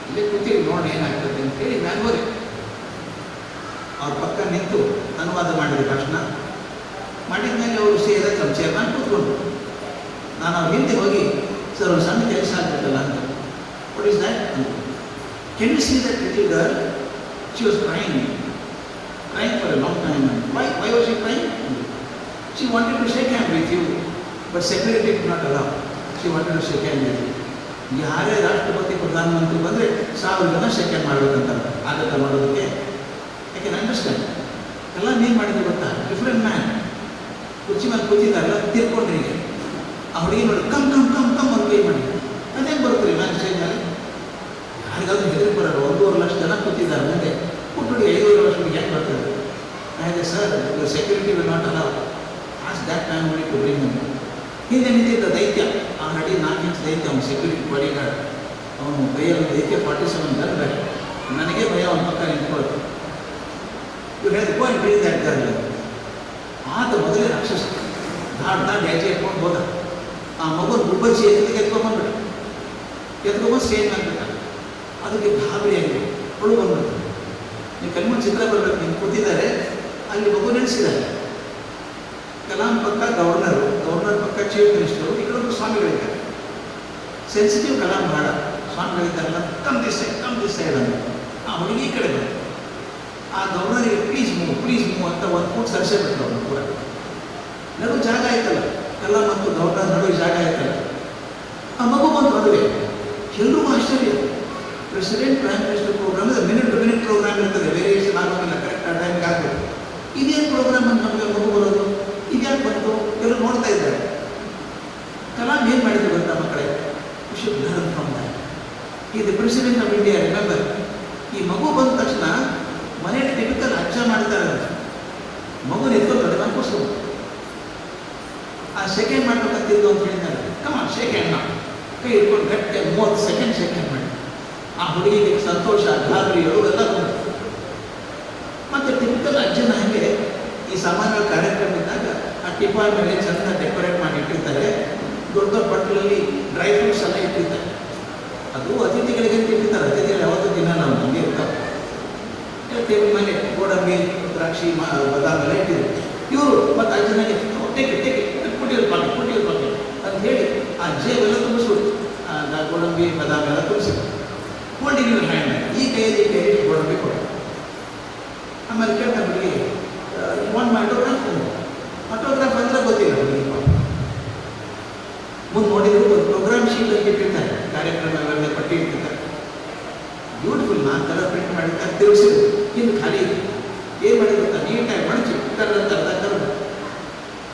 ಇಲ್ಲೇ ಕೂತೀವಿ ನೋಡಿ ಏನಾಗ್ತದೆ ಅಂತೇಳಿ ನಾನು ಹೋದೆ. ಅವ್ರ ಪಕ್ಕ ನಿಂತು ಅನುವಾದ ಮಾಡಿದ ಭಾಷಣ ಮಾಡಿದ ಮೇಲೆ ಅವರು ಸೇರಿದ ತಮ್ಮ ಚೇರ್ಮನ್ ಕೂತ್ಕೊಂಡು. ನಾನು ಅವ್ರ ಹಿಂದೆ ಹೋಗಿ, ಸರ್ ಒಂದು ಸಣ್ಣ ಕೆಲಸ ಆಗ್ಬೇಕಲ್ಲ ಅಂತ. ವಾಟ್ ಈಸ್ ದ್ಯಾಟ್ ಅಂತ. Can you see that little girl? She was crying for a long time. Why was she crying? She wanted to shake hand with you, but security could not allow. She wanted to shake hand with you. ಯಾರೇ ರಾಷ್ಟ್ರಪತಿ ಪ್ರಧಾನಮಂತ್ರಿ ಬಂದರೆ 1000 ಜನ shake hand ಮಾಡಬೇಕಂತ ಆಗತ್ತ ಮಾಡೋದಕ್ಕೆ. I can understand. ಎಲ್ಲ ಏನು ಮಾಡಿದ್ರು ಗೊತ್ತಾ? ಡಿಫ್ರೆಂಟ್ ಮ್ಯಾನ್ ಕುರ್ಚಿ ಮೇಲೆ ಕೂತಿದ್ದಾರಲ್ಲ, ತಿರ್ಕೊಂಡ್ರಿ. ಆ ಹುಡುಗಿ ನೋಡಿ ಕಮ್ ಅಂತ ಕೈ ಮಾಡಿ. ಅದೇನು ಬರ್ತೀರಿ ಮ್ಯಾನ್ ಸ್ಟೇಜ್ ಮೇಲೆ? ಯಾರಿಗಾದ್ರೂ ಹೆದರಿಗೆ ಬರೋರು. 1.5 ಲಕ್ಷ ಜನ ಕೂತಿದ್ದಾರೆ ಮುಂದೆ. ಪುಟ್ಟ ಹುಡುಗಿ 5.5 ವರ್ಷ ಹುಡುಗಿ ಯಾಕೆ ಬರ್ತಾರೆ? ಆಯ್ತು sir, your security will not allow. As that time only to bring him. ಹಿಂದೆ ನಿಂತಿದ್ದ ದೈತ್ಯ, ಆ ನಡಿ 4 ಇಂಚ್ ದೈತ್ಯ, ಅವನು ಸೆಕ್ಯೂರಿಟಿ ಬಾಡಿಗಾರ್ಡ್. ಅವನು ಕೈಯಲ್ಲಿ AK-47 ಗನ್ ಬೇಡ. ನನಗೆ ಭಯ, ಅವನ ಪಕ್ಕ ನಿಂತ್ಕೊಳ್ತು. ಇವ್ರು ಹೇಳಿದ ಗೋನ್ ಬ್ರಿಂಗ್ ದ್ಯಾಟ್ ಗರ್ಲ್. ಆತ ಮೊದಲೇ ರಾಕ್ಷಸ ದಾಡ್ ಆಚೆ ಇಟ್ಕೊಂಡು ಹೋದ. ಆ ಮಗು ಗುಬ್ಬಚ್ಚಿ ಎತ್ಕೊಂಡ್ಬಿಟ್ಟು ಎತ್ಕೊಂಡ್ಬಂದು ಸ್ಟೇಜ್ ಮಾಡ್ಬಿಟ್ಟ. ಅದಕ್ಕೆ ಗಾಬರಿ ಆಗಿದೆ, ಅವಳು ಬಂದ್ಬಿಟ್ಟು. ನೀವು ಕಲ್ಮನ್ ಚಿತ್ರ ಬರಬೇಕು, ನೀವು ಕೂತಿದ್ದಾರೆ, ಅಲ್ಲಿ ಮಗು ನೆನೆಸಿದ್ದಾರೆ. ಕಲಾಂ ಪಕ್ಕ ಗವರ್ನರ್ ಪಕ್ಕ ಚೀಫ್ ಮಿನಿಸ್ಟರು, ಈ ಕಡೆ ಸ್ವಾಮಿಗಳಿದ್ದಾರೆ. ಸೆನ್ಸಿಟಿವ್ ಕಲಾಂ ಬೇಡ, ಸ್ವಾಮಿಗಳಿದ್ದಾರಲ್ಲ, ಕಮ್ ದಿಸ್ ಸೈಡ್ ಅಂತ. ಆ ಹುಡುಗಿ ಈ ಕಡೆ ಬಂದು ಆ ಗವರ್ನರಿಗೆ ಪ್ಲೀಸ್ ಮೂವ್ ಅಂತ ಒಂದು ಫೂಟ್ ಸರ್ಸೆ ಬಿಟ್ಟರು ಅವ್ರು ಕೂಡ. ನಡು ಜಾಗ ಆಯ್ತಲ್ಲ, ಕಲಾಂ ಮತ್ತು ಗವರ್ನರ್ ನಡುವೆ ಜಾಗ ಆಯ್ತಲ್ಲ. ಆ ಮಗು ಬಂದು ಮದುವೆ. ಎಲ್ಲರೂ ಆಶ್ಚರ್ಯ. President prime minister program minute to minute program ಇರ್ತದೆ, ವೇರಿಯೇಷನ್ ಆಗೋದಿಲ್ಲ, ಕರೆಕ್ಟ್ ಆ ಟೈಮ್ಗೆ ಆಗಬೇಕು. ಇದೇನು ಪ್ರೋಗ್ರಾಮ್ ಅಂತ ನಮಗೆ ಮಗು ಬರೋದು, ಇದ್ಯಾಕೆ ಬಂತು? ಎಲ್ಲರೂ ನೋಡ್ತಾ ಇದ್ದಾರೆ. ಕಲಾಂ ಏನು ಮಾಡಿದ್ರು ಗೊತ್ತಾ ಮಕ್ಕಳೇ? You should learn from that. ಈ the president of India, remember. ಈ ಮಗು ಬಂದ ತಕ್ಷಣ ಮನೇಲಿ ಟಿಪಿಕಲ್ ಅಜ್ಜ ಮಾಡ್ತಾರೆ, ಮಗು ನಿಂತ್ಕೊಂಡು ನಾನು ಕೂರಿಸ್ಬೋದು. ಆ ಸೆಕೆಂಡ್ ಮಾಡ್ಬೇಕಂತಿದ್ದು ಅಂತ ಹೇಳಿದ್ದಾರೆ. ಕಮಾನ್ ಶೇಕ್ ಹ್ಯಾಂಡ್ ನಾವು ಕೈ ಇಟ್ಕೊಂಡು ಗಟ್ಟೆ 30 ಸೆಕೆಂಡ್ ಶೇಕ್ ಹ್ಯಾಂಡ್ ಮಾಡಿ. ಆ ಹುಡುಗಿಗೆ ಸಂತೋಷ, ಗಾಬರಿಗಳು ಎಲ್ಲ ಬಂತು. ಮತ್ತು ಟಿಪಿಕಲ್ ಅಜ್ಜನ ಹಾಗೆ ಈ ಸಾಮಾನ್ಯ ಕಾರ್ಯಕ್ರಮ ಇದ್ದಾಗ ಆ ಟಿಪಾಯ್ ಮೇಲೆ ಚಂದ ಡೆಕೋರೇಟ್ ಮಾಡಿ ಇಟ್ಟಿರ್ತಾರೆ. ದೊಡ್ಡ ದೊಡ್ಡ ಬಟ್ಟಲಲ್ಲಿ ಡ್ರೈ ಫ್ರೂಟ್ಸ್ ಎಲ್ಲ ಇಟ್ಟಿರ್ತಾರೆ. ಅದು ಅತಿಥಿಗಳಿಗೆ ಇಟ್ಟಿರ್ತಾರೆ. ಅತಿಥಿಗಳು ಯಾವತ್ತೂ ದಿನ ನಾವು ನಮಗೆ ಇರ್ತಾವೆ. ಟೇಬಲ್ ಮೇಲೆ ಗೋಡಂಬಿ, ದ್ರಾಕ್ಷಿ, ಬಾದಾಮ್ ಎಲ್ಲ ಇಟ್ಟಿದ್ರು. ಇವರು ಮತ್ತು ಅಜ್ಜನಿಗೆ ಟೇಕೆ ಪುಟ್ಟಿಯಲ್ಲಿ ಪಾಕೆ ಅಂತ ಹೇಳಿ ಆ ಜೇಬೆಲ್ಲ ತುಂಬಿಸ್ಬಿಟ್ಟು ಗೋಡಂಬಿ, ಬಾದಾಮ್ ಎಲ್ಲ ತುಂಬಿಸಿದ್ರು. ಹೋಲ್ಡಿಂಗ್ ಯುವರ್ ಹ್ಯಾಂಡ್, ಈ ಕೈಯಲ್ಲಿ ಗೋಡಂಬಿ ಕೊಡು. ಆಮೇಲೆ ಕೇಳ್ತಾರೆ ಹುಡುಗಿ, ಒಂದು ಆಟೋಗ್ರಾಫ್ ಅಂದರೆ ಗೊತ್ತಿಲ್ಲ ಹುಡುಗಿ. ಮುಂದೆ ನೋಡಿದ್ರು ಒಂದು ಪ್ರೋಗ್ರಾಮ್ ಶೀಟ್ ಅಂತ ಇಟ್ಟಿರ್ತಾರೆ, ಕಾರ್ಯಕ್ರಮ ಎಲ್ಲ ಪಟ್ಟಿ ಇಟ್ಟಿರ್ತಾರೆ. ಬ್ಯೂಟಿಫುಲ್, ನಾನು ಕಲರ್ ಪ್ರಿಂಟ್ ಮಾಡಿರ್ತಾರೆ, ತಿರುಗಿಸಿದ್ರು. ಇನ್ನು ಖಾಲಿ ಏನು ಮಾಡಿ ಗೊತ್ತಾ, ನೀಟಾಗಿ ಮಡಚಿ ಕರೆದ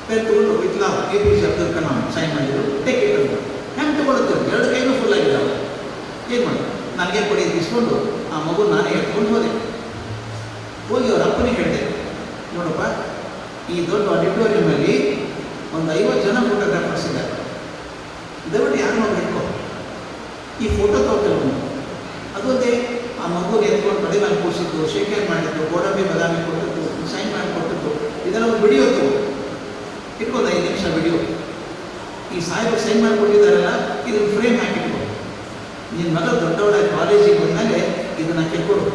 ಪೆನ್ ತಗೊಂಡು ಇತ್ಲಾವ್ APJ ಅಬ್ದುಲ್ ಕಲಾಂ ಸೈನ್ ಮಾಡಿದ್ರು. ಟೇಕ್ ಇಟ್ ಅಂತ ಹೆಂಗೆ ತಗೊಳುತ್ತೆ, 2 ಕೈನೂ ಫುಲ್ ಆಗಿದ್ದಾವೆ. ಏನು ಮಾಡಿ ನನಗೆ ಕೊಡಿ ಇಸ್ಕೊಂಡು ಆ ಮಗು ನಾನೇ ಎತ್ಕೊಂಡು ಹೋದೆ. ಹೋಗಿ ಅವ್ರ ಅಪ್ಪನಿಗೆ ಹೇಳಿದೆ, ನೋಡಪ್ಪ, ಈ ದೊಡ್ಡ ಆಡಿಟೋರಿಯಮಲ್ಲಿ ಒಂದು 50 ಜನ ಫೋಟೋಗ್ರಾಫರ್ಸ್ ಇದ್ದಾರೆ, ದಯವಿಟ್ಟು ಯಾರು ನಾವು ಹಿಡ್ಕೊ, ಈ ಫೋಟೋ ತಗೊಳ್ತೇವೆ. ಅದೊಂದೇ ಆ ಮಗುಗೆ ಎತ್ಕೊಂಡು ಕಡೆ ಮೇಲೆ ಕೂರಿಸಿದ್ದು, ಶೇಕ್ ಹ್ಯಾಂಡ್ ಮಾಡಿದ್ದು, ಗೋಡಂಬಿ ಬಾದಾಮಿ ಕೊಟ್ಟಿದ್ದು, ಸೈನ್ ಮಾಡಿ ಕೊಟ್ಟಿದ್ದು, ಇದೆಲ್ಲ ಒಂದು ವಿಡಿಯೋ ತಗೋ, ಇಟ್ಕೊಂಡು 5 ನಿಮಿಷ ವಿಡಿಯೋ. ಈ ಸಾಹೇಬರು ಸೈನ್ ಮಾಡಿಕೊಟ್ಟಿದ್ದಾರಲ್ಲ, ಇದನ್ನು ಫ್ರೇಮ್ ಹಾಕಿಟ್ಕೊ. ನಿನ್ನ ಮಗ ದೊಡ್ಡವಳ ಕಾಲೇಜಿಗೆ ಬಂದಮೇಲೆ ಇದನ್ನು ಕೆಕ್ಕೊಡು.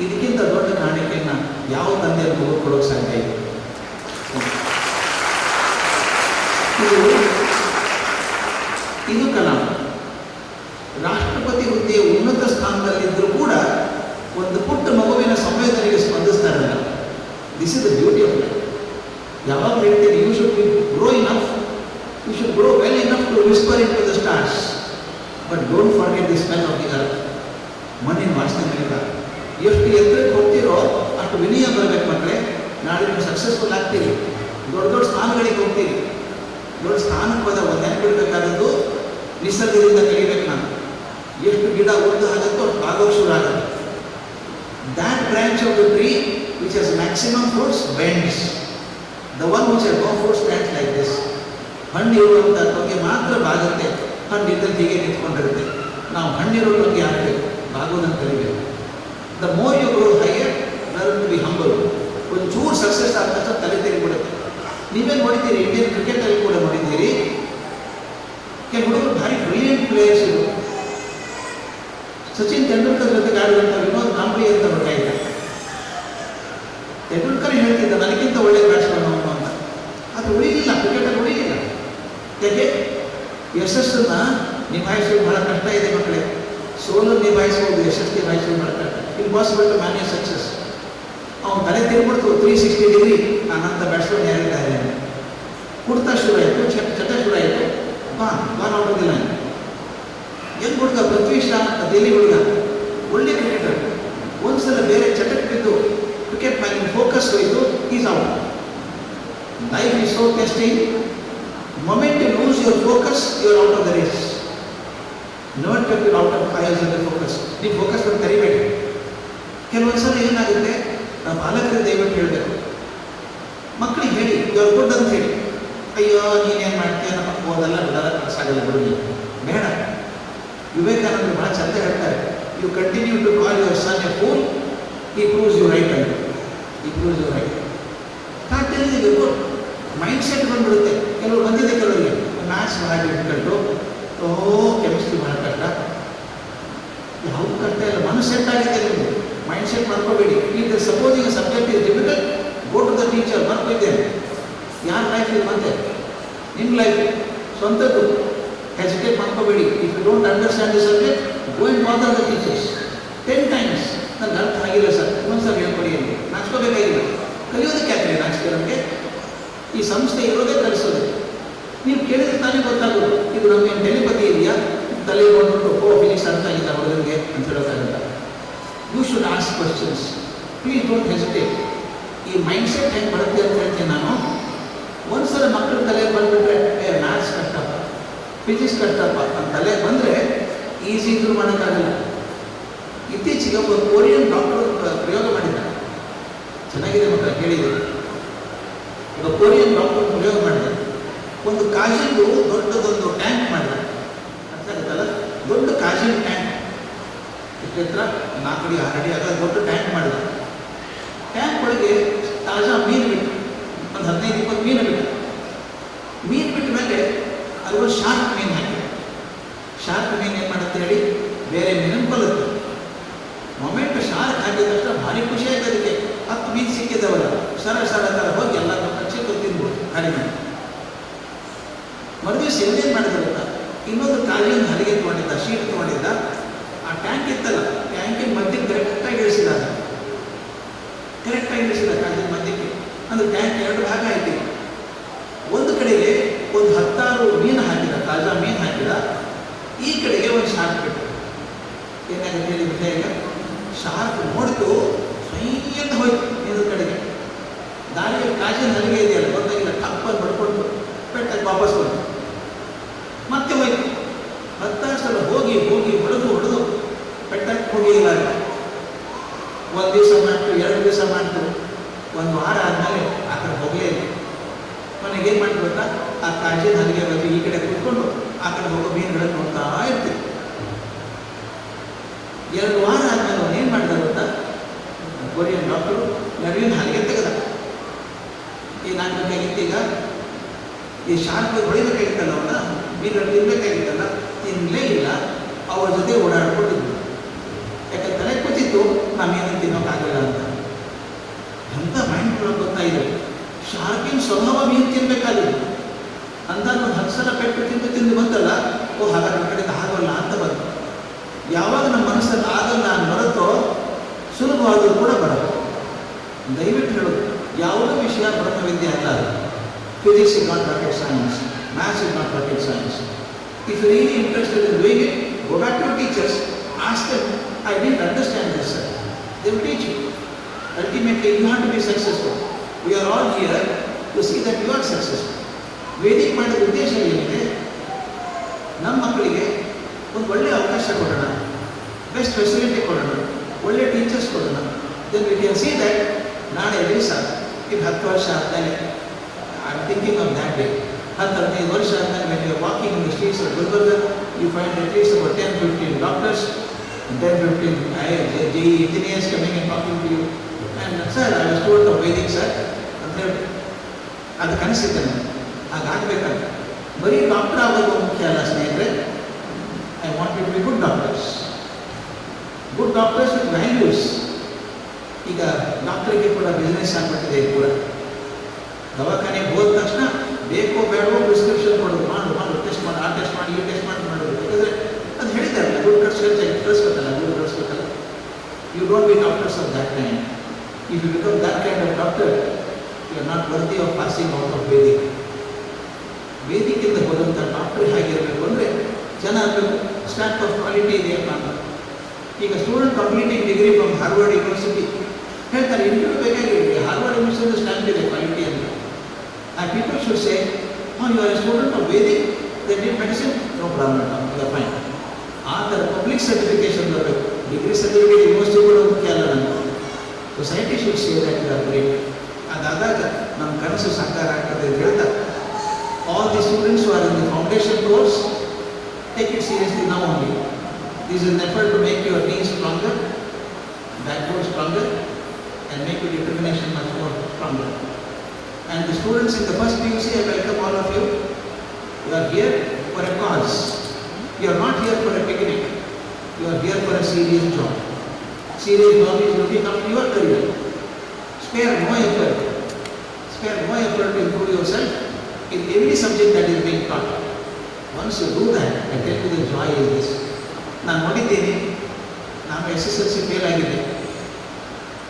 ಇದಕ್ಕಿಂತ ದೊಡ್ಡ ಕಾಣಿಕೆಯನ್ನು ಯಾವ ತಂದೆಯನ್ನು ಮಗು ಕೊಡೋಕ್ಕೆ ಸಾಧ್ಯ ಇದೆ? ಇದು ಕಲಾಂ. ರಾಷ್ಟ್ರಪತಿ ಹುದ್ದೆಯ ಉನ್ನತ ಸ್ಥಾನದಲ್ಲಿದ್ದರೂ ಕೂಡ ಒಂದು ಪುಟ್ಟ ಮಗುವಿನ ಸಂವೇದನೆಗೆ ಸ್ಪಂದಿಸ್ತಾರಲ್ಲ. This is the beauty of life. ಯಾವಾಗ ಹೇಳ್ತೀನಿ, you should grow enough, you should grow well enough to whisper into the stars, but don't forget the smell of the earth. ಮಣ್ಣಿನ ವಾಸನೆ ಮೇಲೆ ಎಷ್ಟು ಎತ್ತರಕ್ಕೆ ಹೋಗ್ತೀರೋ ಅಷ್ಟು ವಿನಯ ಬರಬೇಕು ಮಕ್ಕಳೇ. ನಾಳೆ ನೀವು ಸಕ್ಸಸ್ಫುಲ್ ಆಗ್ತೀರಿ, ದೊಡ್ಡ ದೊಡ್ಡ ಸ್ಥಾನಗಳಿಗೆ ಹೋಗ್ತೀರಿ. ದೊಡ್ಡ ಸ್ಥಾನಕ್ಕೆ ಹೋದ ಒಂದು ನೆನಪಿಡಬೇಕಾದದ್ದು, ನಿಸರ್ಗದಿಂದ ಕಲಿಬೇಕು ನಾನು. ಎಷ್ಟು ಗಿಡ ಉದ್ದ ಆಗುತ್ತೋ ಅಷ್ಟು ಆಗೋಕ್ಕೆ ಶುರು ಆಗುತ್ತೆ. That branch of the tree which has maximum fruits bends, the one which has no fruits stands like this. ಹಣ್ಣಿರುವಂಥ ತೊಗೆ ಮಾತ್ರ ಬಾಗುತ್ತೆ, ಹಣ್ಣಿದ್ದಲ್ಲಿ ಹೀಗೆ ನಿಂತ್ಕೊಂಡಿರುತ್ತೆ. ನಾವು ಹಣ್ಣಿರೋ ತೊಗೆ ಆಗಬೇಕು, ಬಾಗೋದನ್ನು ಕಲಿಬೇಕು. The more you grow higher, learn to be humble. ಒಂಚೂರು ಸಕ್ಸಸ್ ಆದ ತಕ್ಷಣ ತಲೆ ತೆಗಿಬಿಡುತ್ತೆ. ನೀವೇ ನೋಡಿದ್ದೀರಿ, ಇಂಡಿಯನ್ ಕ್ರಿಕೆಟಲ್ಲಿ ಕೂಡ ನೋಡಿದ್ದೀರಿ, ಕೆಲವು ಹುಡುಗರು ಭಾರಿ ಬ್ರಿಲಿಯಂಟ್ ಪ್ಲೇಯರ್ಸ್ ಇರು. ಸಚಿನ್ ತೆಂಡೂಲ್ಕರ್ ಜೊತೆಗೆ ಆಡುವಂಥ ವಿನೋದ್ ಕಾಂಬ್ಳಿ ಅಂತ ಹುಡುಗ ಇದ್ದ. ತೆಂಡೂಲ್ಕರ್ ಹೇಳ್ತಿದ್ದ ನನಗಿಂತ ಒಳ್ಳೆಯ ಬ್ಯಾಟ್ಸ್ಮನ್ ಅವನು ಅಂತ. ಅದು ಉಳಿಲಿಲ್ಲ, ಕ್ರಿಕೆಟಲ್ಲಿ ಉಳಿಲಿಲ್ಲ. ಯಾಕೆ? ಯಶಸ್ಸನ್ನು ನಿಭಾಯಿಸೋದು ಬಹಳ ಕಷ್ಟ ಇದೆ ಮಕ್ಕಳೇ. ಸೋಲು ನಿಭಾಯಿಸಬಹುದು, ಯಶಸ್ಸು ನಿಭಾಯಿಸೋದು ಬಹಳ ಕಷ್ಟ. Impossible to manage success. ಅವನು ತಲೆ ತಿರುಗ್ಬಿಡ್ತು 360 ಡಿಗ್ರಿ, ನಾನಂತ ಬ್ಯಾಟ್ಸ್ಮನ್ ಯಾರಿದ್ದಾರೆ ಅಂತ. ಕುಡ್ತಾ ಶುರು ಆಯಿತು, ಚಟ ಶುರು ಆಯಿತು. ಬಾನ್ ಆಡೋದಿಲ್ಲ. ಹೆಂಗೆ ಹುಡುಗ ಪೃಥ್ವಿ ಶಾ ಅಂತ ಡೆಲ್ಲಿ ಹುಡುಗ, ಒಳ್ಳೆ ಕ್ರಿಕೆಟರ್. ಒಂದ್ಸಲ ಬೇರೆ ಚಟಕ್ಕೆ ಬಿದ್ದು ಕ್ರಿಕೆಟ್ ಮ್ಯಾಲಿನ ಫೋಕಸ್ ಹೋಯಿತು, is out. Life is so testing. Moment you lose your focus, you are out of the race. Not take you out of hires in the focus. ನೀವು ಫೋಕಸ್ ಅಂತ ಕರಿಬೇಡಿ. ಕೆಲವೊಂದ್ಸಲ ಏನಾಗುತ್ತೆ, ನಾವು ಪಾಲಕರಿಗೆ ದಯವಿಟ್ಟು ಹೇಳಬೇಕು, ಮಕ್ಕಳಿಗೆ ಹೇಳಿ ಯು ಆರ್ ಗುಡ್ ಅಂತ ಹೇಳಿ. ಅಯ್ಯೋ ನೀನೇನು ಮಾಡ್ತೀಯ, ನಮ್ಮ ಓದಲ್ಲ ಬಿಡಲ್ಲ ಕನಸಾಗಲ್ಲ ಬಿಡುಗಿ ಬೇಡ. ವಿವೇಕಾನಂದರು ಭಾಳ ಚಂದ ಹೇಳ್ತಾರೆ, you continue to call your son a fool, ಈ ಪ್ರೂವ್ಸ್ ಯು ರೈಟ್ ಅಂತ. ಈ ಪ್ರೂವ್ಸ್ ಯು ರೈಟ್. ಸ್ಟಾರ್ಟ್ ಹೇಳಿದ್ದೀವಿ, ಮೈಂಡ್ ಸೆಟ್ ಬಂದ್ಬಿಡುತ್ತೆ. ಕೆಲವರು ಬಂದಿದೆ, ಕೆಲವರಿಗೆ ಮ್ಯಾಥ್ಸ್ ಭಾಳ ಡಿಫಿಕಲ್ಟು, ಕೆಮಿಸ್ಟ್ರಿ ಭಾಳ ಕಷ್ಟ. ಯಾವುದು ಕಷ್ಟ ಇಲ್ಲ, ಮನಸ್ಸು ಸೆಟ್ ಆಗಿದೆ ನಿಮ್ಮದು, ಮೈಂಡ್ ಸೆಟ್ ಮಾಡ್ಕೋಬೇಡಿ. ಈಗ supposing subject is difficult, go to the teacher, work with them. ಯಾರ ಲೈಫ್ ಇದು ಮತ್ತೆ ನಿಮ್ಮ ಲೈಫ್ ಸ್ವಂತದ್ದು, ಹೆಸಿಟೇಟ್ ಮಾಡ್ಕೋಬೇಡಿ. If you don't understand the subject, go and bother the teachers 10 times. ನನಗೆ ಅರ್ಥ ಆಗಿಲ್ಲ ಸರ್, ಇನ್ನೊಂದ್ಸಲ ಹೇಳ್ಕೊಡಿ ಅಂತ ನಾಚ್ಕೋಬೇಕಾಗಿಲ್ಲ. ಕಲಿಯೋದಕ್ಕೆ ಯಾಕೆ ನಾಚಿಕೆ ನಮಗೆ? ಈ ಸಂಸ್ಥೆ ಇರೋದೇ ಕಲಿಸೋದು. ನೀವು ಕೇಳಿದ್ರೆ ತಾನೇ ಗೊತ್ತಾಗೋದು. ಇದು ನಮಗೆ ಟೆಲಿಪತಿ ಇದೆಯಾ, ತಲೆ ಬಂದ್ಬಿಟ್ಟು ಫಿನಿಕ್ಸ್ ಅರ್ಥ ಆಗಿಲ್ಲ ಹುಡುಗರಿಗೆ ಅಂತ ಹೇಳೋಕ್ಕಾಗಲ್ಲ. You should ask questions, please don't hesitate. ಈ ಮೈಂಡ್ ಸೆಟ್ ಹೆಂಗೆ ಬರುತ್ತೆ ಅಂತ ಹೇಳ್ತೀನಿ ನಾನು. ಒಂದ್ಸಲ ಮಕ್ಕಳ ತಲೆಗೆ ಬಂದುಬಿಟ್ರೆ ಮ್ಯಾಥ್ಸ್ ಕಷ್ಟಪ್ಪ, ಫಿಸಿಕ್ಸ್ ಕಷ್ಟಪ್ಪ ಅಂತ ತಲೆಗೆ ಬಂದರೆ ಈಸಿ ಇದ್ರೂ ಮಾಡೋಕ್ಕಾಗಲ್ಲ. ಇತ್ತೀಚೆಗೆ ಒಬ್ಬ ಕೊರಿಯನ್ ಡಾಕ್ಟರ್ ಪ್ರಯೋಗ ಮಾಡಿದ್ದಾರೆ, ಚೆನ್ನಾಗಿದೆ ಮಕ್ಕಳು ಕೇಳಿದೆ. ಒಬ್ಬ ಕೊರಿಯನ್ ಡಾಕ್ಟರ್ ಪ್ರಯೋಗ ಮಾಡಿದ್ದಾರೆ. ಒಂದು ಕಾಜಿಂದು ದೊಡ್ಡದೊಂದು ಟ್ಯಾಂಕ್ ಮಾಡಿದ್ದಾರೆ, ಅರ್ಥ ಆಗುತ್ತಲ್ಲ, ದೊಡ್ಡ ಕಾಜಿನ ಟ್ಯಾಂಕ್, ಎಷ್ಟು ಎತ್ತರ 4 ಅಡಿ 6 ಅಡಿ ಆಗ ದೊಡ್ಡ ಟ್ಯಾಂಕ್ ಮಾಡಿದ್ದಾರೆ. ಟ್ಯಾಂಕ್ ಒಳಗೆ ತಾಜಾ ಮೀನು ಬಿಟ್ಟು ಒಂದು 15-20 ಮೀನು ಬಿಟ್ಟು, ಮೀನು ಬಿಟ್ಟ ಮೇಲೆ ಅದರೊಳಗೆ ಶಾರ್ಕ್ ಮೀನು ಹಾಕಿದೆ. ಶಾರ್ಕ್ ಮೀನು ಏನು ಮಾಡುತ್ತೆ ಹೇಳಿ, ಬೇರೆ ಮೀನನ್ನು ಕೊಲ್ಲುತ್ತೆ. ಮೊಮೆಂಟ್ ಶಾರ್ಕ್ ಹಾಕಿದ ತಕ್ಷಣ ಭಾರಿ ಖುಷಿ ಆಯ್ತು ಅದಕ್ಕೆ. 10 ಮೀನು ಸಿಕ್ಕಿದವಲ್ಲ, ಸರ ಥರ ಹೋಗಿ ಎಲ್ಲ ಕಚ್ಚಿಟ್ಟು ತಿನ್ಬೋದು ಖಾಲಿ ಮೀನು. ಮರುದಿವಸ ಏನೇನು ಮಾಡಿದ ಗೊತ್ತಾ, ಇನ್ನೊಂದು ಕಾಲಿನ ಹಲಿಗೆ ತೊಗೊಂಡಿದ್ದ, ಶೀಟ್ ತೊಗೊಂಡಿದ್ದ. ಆ ಟ್ಯಾಂಕ್ ಇತ್ತಲ್ಲ, ಟ್ಯಾಂಕಿನ ಮಧ್ಯಕ್ಕೆ ಕರೆಕ್ಟಾಗಿ ಇಳಿಸಿದ, ಕರೆಕ್ಟಾಗಿ ಇಳಿಸಿದ ಕಾಲಿನ ಮಧ್ಯಕ್ಕೆ. ಅಂದರೆ ಟ್ಯಾಂಕ್ 2 ಭಾಗ ಆಯ್ತು. ಒಂದು ಕಡೆಗೆ ಒಂದು 10 ಮೀನು ಹಾಕಿದ, ತಾಜಾ ಮೀನು ಹಾಕಿದ. ಈ ಕಡೆಗೆ ಒಂದು ಶಾರ್ಕ್ ಬಿಟ್ಟು. ಏನಾಗುತ್ತೆ ಹೇಳಿ ವಿಷಯ? ಈಗ ಶಾರ್ಕ್ ನೋಡಿತು, ಸ್ವಯ್ಯಂತ ಹೋಯ್ತು ನೀರು ಕಡೆಗೆ. ದಾರಿಯಲ್ಲಿ ಕಾಜಿನ ಹಲಿಗೆ ಇದೆಯಲ್ಲ, ಗೊತ್ತಾಗಿಲ್ಲ, ಟಪ್ಪಲ್ಲಿ ಬಡ್ಕೊಂಡು ಪೆಟ್ಟಾಗಿ ವಾಪಸ್ ಬಂತು. ಮತ್ತೆ ಹೋಯ್ತು. 10 ಸಲ ಹೋಗಿ ಹೊಡೆದು ಪೆಟ್ಟಾಗಿ ಹೋಗಿಲ್ಲ. ಒಂದು ದಿವಸ ಮಾಡ್ತು, 2 ದಿವಸ ಮಾಡ್ತು, 1 ವಾರ ಆದಮೇಲೆ ಆ ಕಡೆ ಹೋಗಲೇ ಇಲ್ಲ. ಮನೆಗೆ ಏನು ಮಾಡ್ತು ಗೊತ್ತಾ, ಆ ಕಾಜಿನ ಹಲಿಗೆ ಬಂದು ಈ ಕಡೆ ಕೂತ್ಕೊಂಡು ಆ ಕಡೆ ಹೋಗೋ ಮೀನುಗಳನ್ನು ನೋಡ್ತಾ ಇರ್ತೀವಿ. 2 ವಾರ ಆದಮೇಲೆ ಅವನು ಏನು ಮಾಡಿದ ಗೊತ್ತಾ, ಕೊರಿಯನ್ ಡಾಕ್ಟರು ನಡುವಿನ ಹಲಿಗೆ ತೆಗೆದ. ನಾನು ಬೇಕಾಗಿತ್ತು ಈಗ ಈ ಶಾರ್ಕ್ ಹೊಡಿಬೇಕಾಗಿತ್ತಲ್ಲ, ಅವನ ಮೀನುಗಳು ತಿನ್ಬೇಕಾಗಿತ್ತಲ್ಲ, ತಿನ್ನಲೇ ಇಲ್ಲ. ಅವ್ರ ಜೊತೆ ಓಡಾಡ್ಕೊಂಡಿದ್ವಿ. ಯಾಕಂದ್ರೆ ತಲೆ ಕೂತಿತ್ತು, ನಾವೇನು ತಿನ್ನೋಕ್ಕಾಗಲ್ಲ ಅಂತ. ಎಂಥ ಮೈಂಡ್ ಗೊತ್ತಾಯಿದೆ. ಶಾರ್ಕಿನ ಸ್ವಭಾವ ಮೀನು ತಿನ್ಬೇಕಾಗಿತ್ತು ಅಂದಾಗ ಒಂದು 10 ಸಲ ಪೆಟ್ಟು ತಿಂದು ಬಂತಲ್ಲ, ಹಾಗಾದ್ರೆ ನಮ್ಮ ಕಡೆಯಿಂದ ಆಗೋಲ್ಲ ಅಂತ ಬಂತು. ಯಾವಾಗ ನಮ್ಮ ಮನಸ್ಸಲ್ಲಿ ಆಗಲ್ಲ ನಾನು ಬರುತ್ತೋ, ಸುಲಭವಾದರೂ ಕೂಡ ಬರುತ್ತೆ. ದಯವಿಟ್ಟು ಹೇಳೋದು, ಯಾವುದೇ ವಿಷಯ ಬ್ರಹ್ಮವಿದ್ಯೆ ಅಲ್ಲ. Physics is not rocket science, maths is not rocket science. If you are really interested in doing it, go back to your teachers, ask them, I didn't understand this, sir. They will teach you. Ultimately, you have to be successful. We are all here to see that you are successful. ವೇದಿಕೆ ಮಾಡಿದ ಉದ್ದೇಶ ಏನಿದೆ, ನಮ್ಮ ಮಕ್ಕಳಿಗೆ ಒಂದು ಒಳ್ಳೆಯ ಅವಕಾಶ ಕೊಡೋಣ, ಬೆಸ್ಟ್ ಫೆಸಿಲಿಟಿ ಕೊಡೋಣ, ಒಳ್ಳೆ ಟೀಚರ್ಸ್ ಕೊಡೋಣ. Then we can see that ನಾಳೆ ದಿವಸ ಇದು 10 ವರ್ಷ ಆದಮೇಲೆ, I am thinking of that day, 10-15 ವರ್ಷ ಆದಮೇಲೆ when you are walking in the streets of Gulbarga, you find at least about 10-15 doctors, 10-15 JE engineers coming and talking to you. And sir, I was told of Vedic sir, ಅಂತ ಹೇಳಿ ಅದು ಕನಸಿದ್ದೆ ನಾನು. ಹಾಗಾಗಬೇಕಂತ ಬರೀ doctor ಆಗೋದು ಮುಖ್ಯ ಅಲ್ಲ ಸ್ನೇಹಿತರೆ. I want you to be good doctors, good doctors with values. ಈಗ ಡಾಕ್ಟರ್ಗೆ ಕೂಡ ಬಿಸ್ನೆಸ್ ಆಗಿಬಿಟ್ಟಿದೆ. ಕೂಡ ದವಾಖಾನೆಗೆ ಹೋದ ತಕ್ಷಣ ಬೇಕೋ ಬೇಡವೋ ಪ್ರಿಸ್ಕ್ರಿಪ್ಷನ್ ಕೊಡೋದು, ಮಾಡು ಟೆಸ್ಟ್ ಮಾಡಿ, ಆ ಟೆಸ್ಟ್ ಮಾಡಿ, ಈ ಟೆಸ್ಟ್ ಮಾಡಿ ಮಾಡೋದು. ಯಾಕಂದರೆ ಅದು ಹೇಳಿದಾರಲ್ಲ, ದುಡ್ಡು ಕಳಿಸ್ಬೇಕಲ್ಲ, ದುಡ್ಡು ಕಳಿಸ್ಬೇಕಲ್ಲ. You don't be doctors of that kind. If you become that kind of doctor, you are not worthy of passing out of Vedic. ವೇದಿಕೆಯಿಂದ ಹೋದಂಥ ಡಾಕ್ಟರ್ ಹೇಗಿರಬೇಕು ಅಂದರೆ, ಜನ ಅದನ್ನು ಸ್ಟ್ಯಾಕ್ ಆಫ್ ಕ್ವಾಲಿಟಿ ಇದೆಯಪ್ಪ ಅಂತ. ಈಗ student completing degree from Harvard University ಹೇಳ್ತಾರೆ, ಇಂಟರ್ವ್ಯೂ ಬೇಕಾಗಿರಲಿ, ಹಾರ್ವರ್ಡ್ ಯೂನಿವರ್ಸಿಟಿ ಸ್ಟ್ಯಾಂಪ್ ಇದೆ ಕ್ವಾಲಿಟಿ ಅಂತ. ಆ people should say, you are a student of Vedic, they need medicine, no problem, you are fine. ಆ ಥರ ಪಬ್ಲಿಕ್ ಸರ್ಟಿಫಿಕೇಶನ್ ಬರಬೇಕು. ಡಿಗ್ರಿ ಸರ್ಟಿಫಿಕೇಟ್ ಯೂನಿವರ್ಸಿಟಿ ಕೂಡ ಮುಖ್ಯ ಅಲ್ಲ ನನಗೆ. Society should say that you are great. ಅದಾದಾಗ ನಮ್ಮ ಕನಸು ಸಾಕಾರ ಆಗ್ತದೆ ಅಂತ ಹೇಳ್ತಾ, all the students who are in the foundation course, take it seriously now only. This is an effort to make your knees stronger, backbone stronger, and make your determination much more stronger. And the students in the first PUC, I welcome all of you. You are here for a cause. You are not here for a picnic. You are here for a serious job. Serious job is looking after your career. Spare no effort. Spare no effort to improve yourself in every subject that is being taught. Once you do that, I tell you the joy is this. ನಾನು ನೋಡಿದ್ದೀನಿ, ನಾನು SSLC fail ಆಗಿದ್ದೆ,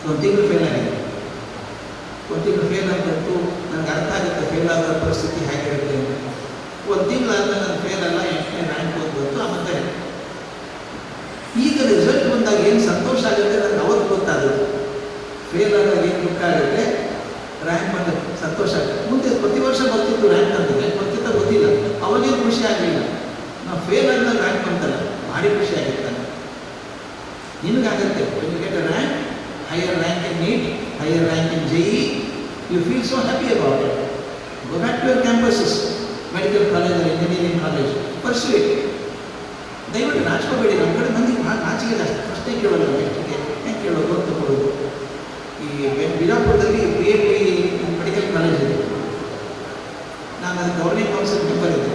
ಒಂದು ತಿಂಗಳು fail ಆಗಿದೆ. ಒಂದು ತಿಂಗಳು fail ಆಗಿದ್ದು ನನಗೆ ಅರ್ಥ ಆಗುತ್ತೆ ಫೇಲ್ ಆದ ಪರಿಸ್ಥಿತಿ ಹೇಗಿರುತ್ತೆ ಅಂತ. ಒಂದು ತಿಂಗಳಾದ್ಮೇಲೆ ನಾನು ಫೇಲ್ ಅಲ್ಲ, 8ನೇ ರ್ಯಾಂಕ್ ಬಂತು. ಆಮೇಲೆ ಈಗ ರಿಸಲ್ಟ್ ಬಂದಾಗ ಏನು ಸಂತೋಷ ಆಗುತ್ತೆ ನನಗೆ ಅವತ್ತು ಗೊತ್ತಾಗುತ್ತೆ. ಫೇಲ್ ಆದಾಗ ಏನು ದುಃಖ ಆಗುತ್ತೆ, ರ್ಯಾಂಕ್ ಬಂದ ಸಂತೋಷ ಆಗುತ್ತೆ. ಮುಂದೆ ಪ್ರತಿ ವರ್ಷ ಬರ್ತಿತ್ತು ರ್ಯಾಂಕ್ ಅಂತಿದೆ, ಬರ್ತಿತ್ತ ಗೊತ್ತಿಲ್ಲ, ಅವಾಗೇನು ಖುಷಿ ಆಗಲಿಲ್ಲ. ನಾವು ಫೇಲ್ ಆದ್ಮೇಲೆ ರ್ಯಾಂಕ್ ಬಂತಲ್ಲ, ಭಾರಿ ಖುಷಿ ಆಗಿರ್ತಾನೆ. ನಿನಗಾಗುತ್ತೆ, when you get a rank, higher rank in NEET, higher rank in JEE, you feel so happy about it. Go back to your campuses, medical college or engineering college, pursue it. ದಯವಿಟ್ಟು ನಾಚ್ಕೋಬೇಡಿ. ನಮ್ಮ ಕಡೆ ಮಂದಿಗೆ ಭಾಳ ನಾಚಿಕೆ ಜಾಸ್ತಿ. ಅಷ್ಟೇ ಕೇಳೋಲ್ಲ, ಬೆಸ್ಟಿಗೆ ಹೆಂಗೆ ಕೇಳೋದು ಅಂತ ಕೊಡೋದು. ಈ ಬಿಜಾಪುರದಲ್ಲಿ BAP ಮೆಡಿಕಲ್ ಕಾಲೇಜ್ ಇದೆ. ನಾನು ಅದು ಗವರ್ನಿಂಗ್ ಕೌನ್ಸಿಲ್ ಮೆಂಬರ್ ಇದ್ದೆ.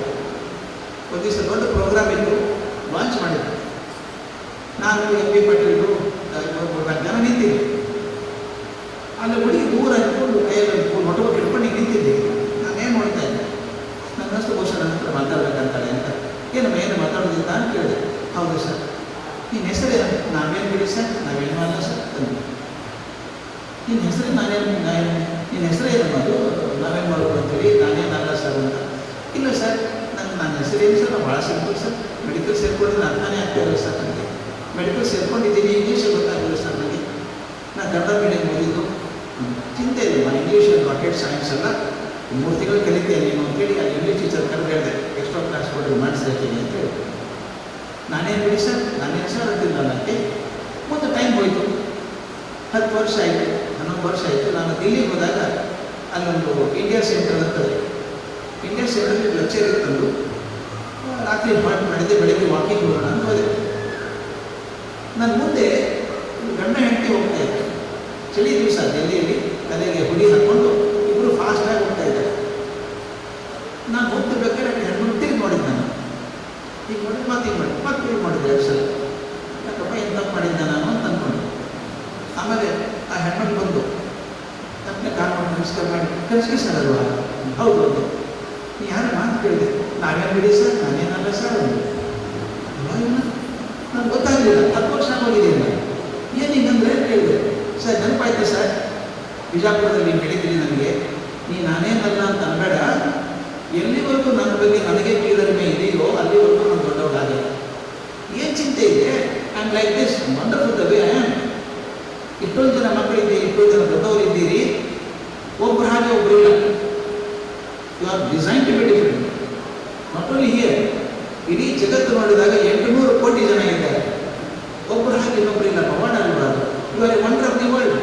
ಒಂದು ದಿವಸ ದೊಡ್ಡ ಪ್ರೋಗ್ರಾಮ್ ಇತ್ತು, ಲಾಂಚ್ ಮಾಡಿದ್ದೆ. ನಾನು MP ಪಾಟೀಲ್ರು 4 ಜನ ನಿಂತಿದ್ದೆ. ಅಲ್ಲಿ ಹುಡುಗಿ ದೂರ ಇಟ್ಕೊಂಡು ಕೈಯಲ್ಲಿ ನೋಟ್ಬುಕ್ ಇಟ್ಕೊಂಡು ಈಗ ನಿಂತಿದ್ದೆ. ನಾನೇನು ಮಾಡ್ತಾ ಇದ್ದೆ, ನನ್ನ ಅಷ್ಟು ಬಹುಶಃ ನನ್ನ ಹತ್ರ ಮಾತಾಡ್ಬೇಕಂತಾಳೆ ಅಂತ. ಏನಮ್ಮ ಏನು ಮಾತಾಡೋದಿಲ್ಲ ಅಂತ ಕೇಳಿದೆ. ಹೌದು ಸರ್, ನಿನ್ನ ಹೆಸರೇನು? ನಾವೇನು ಬಿಡಿ ಸರ್, ನಾವೇನು ಅಲ್ಲ ಸರ್ ತಂದು. ನಿನ್ನ ಹೆಸರು ನಿನ್ನ ಹೆಸರು ಏನಮ್ಮ? ಅದು ನಾವೇನು ಮಾಡೋದು ಅಂತೇಳಿ. ನಾನೇನಲ್ಲ ಸರ್ ಅಂತ. ಇಲ್ಲ ಸರ್, ನನ್ನ ಹೆಸರೇನು ಸರ್? ಭಾಳ ಸಿಂಪಲ್ ಸರ್, ಮೆಡಿಕಲ್ ಸೇರ್ಕೊಂಡ್ರೆ ಅರ್ಥನೇ ಆಗ್ತಾಯಿಲ್ಲ ಸರ್ ನನಗೆ. ಮೆಡಿಕಲ್ ಸೇರ್ಕೊಂಡಿದ್ದೀನಿ, ಇಂಗ್ಲೀಷೇ ಗೊತ್ತಾಗಲ್ಲ ಸರ್ ನನಗೆ. ನಾನು ಕನ್ನಡ ಮೀಡಿಯಂ ಓದಿದ್ದು. ಚಿಂತೆ ಇಲ್ಲ, ನಾನು ಇಂಗ್ಲೀಷ್ ರಾಕೆಟ್ ಸೈನ್ಸ್ ಎಲ್ಲ 3 ತಿಂಗಳು ಕಲಿತೇನೆ ನೀನು ಅಂತೇಳಿ ಅಲ್ಲಿ ಇಂಗ್ಲೀಷ್ ಟೀಚರ್ ಕರೆದು ಹೇಳಿದೆ, ಎಕ್ಸ್ಟ್ರಾ ಕ್ಲಾಸ್ ಕೊಟ್ಟರೆ ಮಾಡಿಸ್ತೀನಿ ಅಂತೇಳಿ. ನಾನೇನು ಬಿಡಿ ಸರ್, ನಾನೇನು ಸರ್ ಅಂತಿಲ್ಲ ನನಗೆ. ಮತ್ತು ಟೈಮ್ ಹೋಯಿತು, 10 ವರ್ಷ ಆಯಿತು, 11 ವರ್ಷ ಆಯಿತು. ನಾನು ದಿಲ್ಲಿಗೆ ಹೋದಾಗ ಅಲ್ಲೊಂದು ಇಂಡಿಯಾ ಸೆಂಟರ್ ಅಂತದೆ. ಇಂಡಿಯಾ ಸೆಂಟ್ರಲ್ಲಿ ಲೆಕ್ಚರ್ ಇತ್ತಂದು. ರಾತ್ರಿ ಹಾಲ್ಟ್ ಮಾಡಿದ್ದೆ, ಬೆಳಗ್ಗೆ ವಾಕಿಂಗ್ ಹೋಗೋಣ ಅಂತ ಹೋದೆ. ನನ್ನ ಮುಂದೆ ಗಂಡ ಹೆಂಡತಿ ಹೋಗ್ತಾ ಇದ್ದೆ. ಚಳಿ ದಿವಸ ಡೆಲ್ಲಿಯಲ್ಲಿ ತಲೆಗೆ ಹುಡಿ ಹಾಕ್ಕೊಂಡು ಇಬ್ಬರು ಫಾಸ್ಟಾಗಿ ಹೋಗ್ತಾ ಇದ್ದಾರೆ. ನಾನು ಹೋಗ್ತಿರ್ಬೇಕಾದ್ರೆ ಹೆಣ್ಣು ತಿರುಗಿ ನೋಡಿದ್ದೆ. ನಾನು ಈಗ ನೋಡಿ ಮತ್ತೆ ತಿರುಗಿ ಮಾಡಿದ್ದೆ 2 ಸಲ. ಯಾಕಪ್ಪ ಏನು ತಪ್ಪು ಮಾಡಿದ್ದೆ ನಾನು ಅಂತ ಅಂದ್ಕೊಂಡು. ಆಮೇಲೆ ಆ ಹೆಣ್ಣು ಬಂದು ತಪ್ಪನೆ ಕಾಲ್ ಮಾಡಿ ನಮಸ್ಕಾರ ಮಾಡಿ, ಕಳಿಸ್ಕಿ ಸರ್ ಅಲ್ವಾ? ಹೌದು ಹೌದು. ನೀ ಯಾರು ಮಾತು ಕೇಳಿದೆ? ನಾವೇನು ಬಿಡಿ ಸರ್, ನಾನೇನಲ್ಲ ಸರ್ ಅಂದು. ನನಗೆ ಗೊತ್ತಾಗಲಿಲ್ಲ, 10 ವರ್ಷ ಹೋಗಿದ್ದೀನಿ ನಾನು. ಏನು ಹಿಂಗಂದ್ರೆ ಕೇಳಿದೆ. ಸರ್ ನೆನಪಾಯ್ತು ಸರ್, ಬಿಜಾಪುರದಲ್ಲಿ ನೀವು ಹೇಳಿದ್ದೀರಿ ನನಗೆ, ನೀ ನಾನೇನಲ್ಲ ಅಂತ ಅನ್ಬೇಡ, ಎಲ್ಲಿವರೆಗೂ ನನ್ನ ಬಗ್ಗೆ ನನಗೆ ಕೀಳರಿಮೆ ಇದೆಯೋ ಅಲ್ಲಿವರೆಗೂ ನಾನು ದೊಡ್ಡವಳಾಗಲ್ಲ. ಏನು ಚಿಂತೆ ಇದೆ? I am like this, wonderful the way I am. ಇಷ್ಟೊಂದು ಜನ ಮಕ್ಕಳಿದ್ದೀರಿ, ಇಷ್ಟೊಂದು ಜನ ದೊಡ್ಡವರು ಇದ್ದೀರಿ, ಒಬ್ಬರು ಹಾಗೆ ಒಬ್ಬರು ಇಲ್ಲ. You are design to be different. Not only here, ಇಡೀ ಜಗತ್ತು ನೋಡಿದಾಗ 800 ಕೋಟಿ ಜನ ಇದ್ದಾರೆ. ಒಬ್ಬರು ಹಾಗೆ ಇನ್ನೊಬ್ಬರು ಇಲ್ಲ. ಪವಾಡ ಅಲ್ವಾ ಅದು? You are A wonder of the world.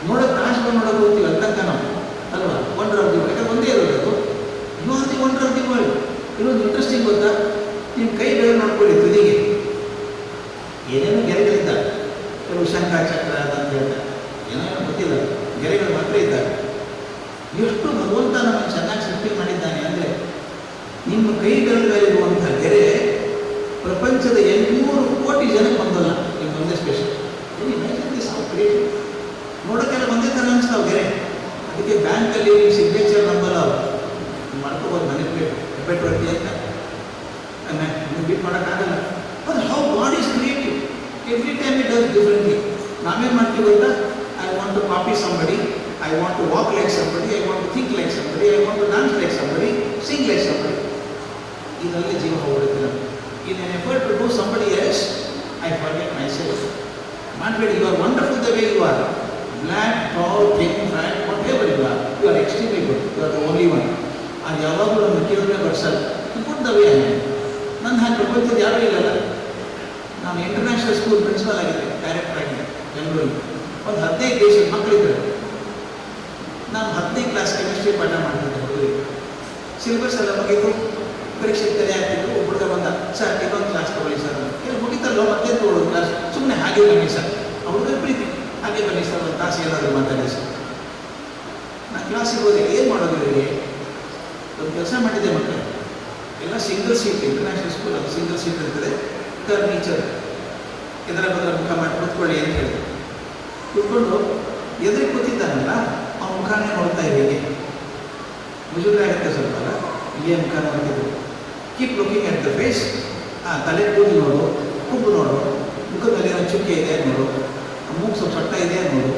ನೋಡೋಕೆ ತಾಜ್ಮಹಲ್ ನೋಡೋಕೆ ಹೋಗ್ತೀವಿ ಅಂತಕ್ಕ ನಾವು ಅಲ್ವಾ? Wonder of the world. ಯಾಕಂದ್ರೆ ಒಂದೇ ಇರೋದು ಅದು. You are the wonder of the world. ಇನ್ನೊಂದು ಇಂಟ್ರೆಸ್ಟಿಂಗ್ ಗೊತ್ತಾ? ನಿಮ್ಮ ಕೈ ಬೇರೆ ನೋಡ್ಕೊಳ್ಳಿ, ತುದಿಗೆ ಏನೇನೋ ಗೆರೆಗಳಿದ್ದಾರೆ. ಕೆಲವು ಶಂಖ ಚಕ್ರ ಅಂತ ಹೇಳ್ತಾರೆ, ಏನೇನೋ ಗೊತ್ತಿಲ್ಲ, ಗೆರೆಗಳು ಮಾತ್ರ ಇದ್ದಾರೆ. ಎಷ್ಟು ಭಗವಂತ ನಮಗೆ ಚೆನ್ನಾಗಿ ಸೃಷ್ಟಿ ಮಾಡಿದ್ದಾನೆ ಅಂದರೆ, ನಿಮ್ಮ ಕೈ ಬೆರಳುಗಳಿರುವಂಥ ಗೆರೆ ಪ್ರಪಂಚದ 800 ಕೋಟಿ ಜನಕ್ಕೆ ಬಂದಲ್ಲ. ನಿಮ್ಗೆ ಒಂದೇ ಸ್ಪೆಷಲ್. ನೋಡೋಕ್ಕೆಲ್ಲ ಒಂದೇ ಥರ ಅನಿಸ್ತಾವೆ ಗೆರೆ. ಅದಕ್ಕೆ ಬ್ಯಾಂಕಲ್ಲಿ ನಿಮ್ಮ ಸಿಗ್ನೇಚರ್ ನಂಬಲ್ಲ, ಅವ್ರು ಮಾಡ್ಕೋಬೋದು. ಮನೆ ಡೆಬಿಟ್ ವರ್ತಿ ಅಂತ ನೀವು ಬಿಟ್ ಮಾಡೋಕ್ಕಾಗಲ್ಲ. ಅದು how God is creative. Every time it does differently. ನಾವೇನು ಮಾಡ್ತೀವಿ ಗೊತ್ತಾ? I want to copy somebody, I want to walk like somebody, I want to think like somebody, I want to dance like somebody, sing like somebody. ಇದರಲ್ಲಿ ಜೀವ ಹೋಗ್ಬಿಡುತ್ತೆ. In an effort to do somebody else, I forget myself. ಮಾಡಬೇಡಿ. You are wonderful the way you are. Black, tall, thin, fat, whatever you are extremely good. You are the only one. ಅದು ಯಾವಾಗಲೂ ನಮ್ಮ ಕೇಳಿದ್ರೆ ಬರ್ಸಲ್ಲ. You put the way I am. ನನ್ನ ಹಾಗೆ ಪ್ರಪಂಚದ ಯಾರೂ ಇಲ್ಲಲ್ಲ. ನಾನು ಇಂಟರ್ನ್ಯಾಷನಲ್ ಸ್ಕೂಲ್ ಪ್ರಿನ್ಸಿಪಲ್ ಆಗಿದ್ದೆ, ಡೈರೆಕ್ಟರ್ ಆಗಿದ್ದೆ ಬೆಂಗಳೂರಿಗೆ. ಒಂದು 15 ದೇಶದ ಮಕ್ಕಳಿದ್ದರು. ನಾನು 10ನೇ ಕ್ಲಾಸ್ ಕೆಮಿಸ್ಟ್ರಿ ಪಾಠ ಮಾಡ್ತಿದ್ದೆ ಹುಡುಗರಿಗೆ. ಸಿಲೆಬಸ್ ಎಲ್ಲ ಮುಗಿದು ಪರೀಕ್ಷೆ ತಲೆ ಆಗ್ತಿದ್ರು. ಒಬ್ಬ ಹುಡುಗ ಬಂದ, ಸರ್ ಇನ್ನೊಂದು ಕ್ಲಾಸ್ ತೊಗೊಳ್ಳಿ ಸರ್. ಮುಗಿತಲ್ಲೋ ಮತ್ತೆ ತೊಗೊಳ್ಳೋದು ಕ್ಲಾಸ್, ಸುಮ್ಮನೆ ಹಾಗೆ ಬನ್ನಿ ಸರ್. ಹುಡುಗರ ಪ್ರೀತಿ, ಹಾಗೆ ಬನ್ನಿ ಸರ್, ಒಂದು ತಾಸು ಏನಾದರೂ ಮಾತಾಡಿ ಸರ್. ನಾನು ಕ್ಲಾಸಿಗೆ ಹೋದೆ. ಏನು ಮಾಡೋದು ಇವರಿಗೆ? ಒಂದು ಕೆಲಸ ಮಾಡಿದ್ದೆ ಮಕ್ಕಳು, ಎಲ್ಲ ಸಿಂಗಲ್ ಸೀಟ್, ಇಂಟರ್ನ್ಯಾಷನಲ್ ಸ್ಕೂಲ್ ಅದು ಸಿಂಗಲ್ ಸೀಟ್ ಇರ್ತದೆ. ಟರ್ನ್ ಟೀಚರ್ ಎದರ ಬದಲ ಮುಖ ಮಾಡಿ ಕೂತ್ಕೊಳ್ಳಿ ಅಂತ ಹೇಳಿ ಕೂತ್ಕೊಂಡು ಎದುರಿಗೆ ಕೂತಿದ್ದಾನಲ್ಲ ಆ ಮುಖಾನೇ ನೋಡ್ತಾ ಇದೆ. ಹೀಗೆ ಮುಜುಗರ ಆಗುತ್ತೆ ಸ್ವಲ್ಪ ಅಲ್ಲ, ಇಲ್ಲೇ ಮುಖ ನೋಡ್ತಿದ್ರು. Keep looking at the face. ತಲೆ ಕೂದಲು ನೋಡು, ಕುಬ್ಬು ನೋಡು, ಮುಖದ ಮೇಲೆ ಏನೋ ಚುಕ್ಕೆ ಇದೆ ನೋಡು, ಮೂಗು ಸ್ವಲ್ಪ ಸೊಟ್ಟ ಇದೆ ನೋಡು,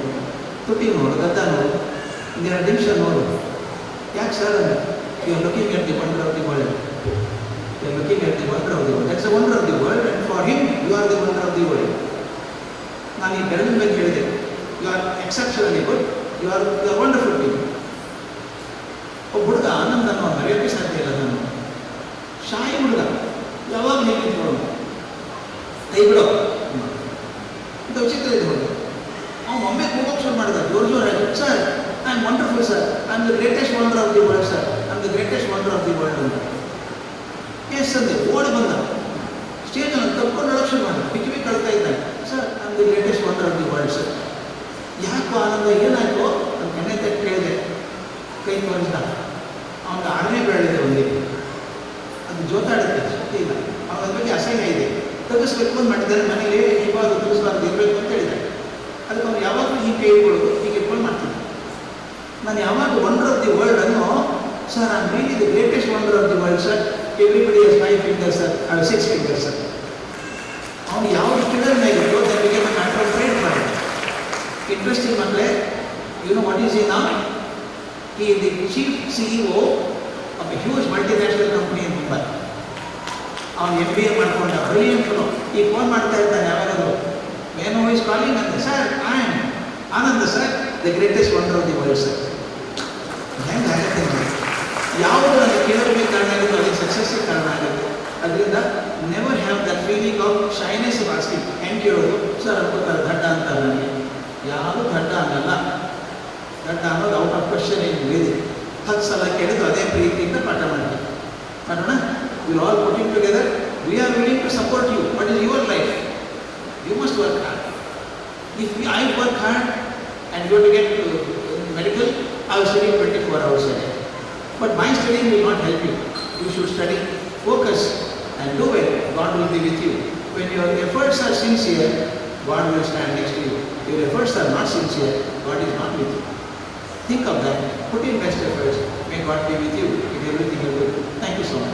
ತುಟಿ ನೋಡು, ಗದ್ದ ನೋಡು, ಇನ್ನೆರಡು ನಿಮಿಷ ನೋಡು. ಯಾಕೆ ಸರ್ ಅಂದರೆ you are looking at the wonder of the world. You are looking at the wonder of the world. That's a wonder of the world and for him you are the wonder of the world. ನಾನು ಈ ಬೆರಳಿನ ಮೇಲೆ ಹೇಳಿದೆ, you are exceptionally good, you are wonderful people. ಒಬ್ಬ ಹುಡುಗ ಆನಂದ್ ಅನ್ನೋ ಮರೆಯೋಕ್ಕೆ ಸಾಧ್ಯ ಇಲ್ಲ. ನಾನು ಶಾಯಿ ಹುಡುಗ ಯಾವಾಗ ಹೇಗೆ ನಿಂತ್ಕೊಳ್ಳೋದು, ಕೈ ಬಿಡೋ ಅಂತ ವಿಚಿತ್ರ ಇದೆ ಹುಡುಗ. ಅವ್ನು ಒಮ್ಮೆ ಕೂಗೋಕೆ ಶುರು ಮಾಡಿದ, ಜೋರಾಗಿ, sir I am wonderful sir, I am the greatest wonder of the world sir, I am the greatest wonder of the world ಅಂತ. ಎಸ್ ಅಂದೆ, ಓಡಿ ಬಂದ ಸ್ಟೇಜನ್ನು ತಪ್ಪಿಕೊಂಡು ಹೇಳೋಕೆ ಶುರು ಮಾಡಿದ, ಪಿಕ್ಕಿ ಕಳ್ತಾ ಇದ್ದಾನೆ. Sir I am the greatest wonder of the world sir. ಯಾಕೋ ಆನಂದ, ಏನಾಯ್ತು ಅಂತ ಕೆನ್ನೆ ತಟ್ಟು ಕೇಳಿದೆ. ಕೈ ತೋರಿಸಿದ. ಅವನಿಗೆ ಆರನೇ ಬೆರಳಿದೆ ಒಂದೇ, ಅದು ಜೋತಾಡುತ್ತೆ, ಶಕ್ತಿ ಇಲ್ಲ. ಅವನ ಬಗ್ಗೆ ಅಸಹ್ಯ ಇದೆ, ತೆಗೆಸ್ಬೇಕು ಅಂತ ಮಾಡಿದ್ದಾನೆ. ಮನೇಲಿ ಇವಾಗ ತೆಗೆಸಬಾರ್ದು ಇರಬೇಕು ಅಂತ ಹೇಳಿದ್ದಾರೆ. ಅದಕ್ಕೆ ಅವ್ನು ಯಾವಾಗಲೂ ಹೀಗೆ ಕೈ ಇಟ್ಕೊಳ್ಳೋದು, ಹೀಗೆ ಇಟ್ಕೊಂಡು ಮಾಡ್ತಿದ್ದೆ. ನಾನು ಯಾವಾಗ ವಂಡರ್ ಆಫ್ ದಿ ವರ್ಲ್ಡ್ ಅನ್ನೋ, sir I am really the greatest wonder of the world sir, everybody has 5 fingers sir, I have 6 fingers sir. ಅವನು ಯಾವುದು ಕಿಡರ್ನಾಗಿತ್ತು that became a matter of pride for him. Interesting ಮಕ್ಕಳೇ, you know what is he now? He is the chief CEO of a huge multinational company in Mumbai. ಅವನು MBA ಮಾಡ್ಕೊಂಡ, ಬ್ರಿಲಿಯಂಟ್ನು. ಈಗ phone ಮಾಡ್ತಾ ಇದ್ದಾನೆ ಯಾವಾಗಲೂ, ವೇನೋ ಈಸ್ ಕಾಲಿಂಗ್ ಅಂತ, sir I am Anand sir, the greatest wonder of the world sir. ಹೆಂಗೆ ಆಗುತ್ತೆ ನೋಡಿ, ಯಾವುದು ನನಗೆ ಕೇಳೋದಕ್ಕೆ ಕಾರಣ ಆಗುತ್ತೋ ಅದಕ್ಕೆ ಸಕ್ಸಸ್ಸಿಗೆ ಕಾರಣ ಆಗುತ್ತೆ. ಅದರಿಂದ never have that feeling of shyness of asking. ಹೆಂಗೆ ಕೇಳೋದು ಸರ್ ಅನ್ಕೋತಾರೆ ದಡ್ಡ ಅಂತ. ನನಗೆ ಯಾವುದು ದಡ್ಡ ಅನ್ನಲ್ಲ. ದಡ್ಡ ಅನ್ನೋದು ಔಟ್ ಆಫ್ ಕ್ವಶನ್ ಏನು ಇದೆ. 10 ಸಲ ಕೇಳಿದ್ರು ಅದೇ ಪ್ರೀತಿಯಿಂದ ಪಾಠ ಮಾಡ್ತೀವಿ. ಮಾಡೋಣ. Will all putting together. We are willing to support you. What is your life? You must work hard. If I work hard and you to get medical, I was studying 24 hours a day. But my studying will not help you. You should study, focus and do it. God will be with you. When your efforts are sincere, God will stand next to you. Your efforts are not sincere, God is not with you. Think of that. Put in best efforts. May God be with you in everything you do. Thank you so much.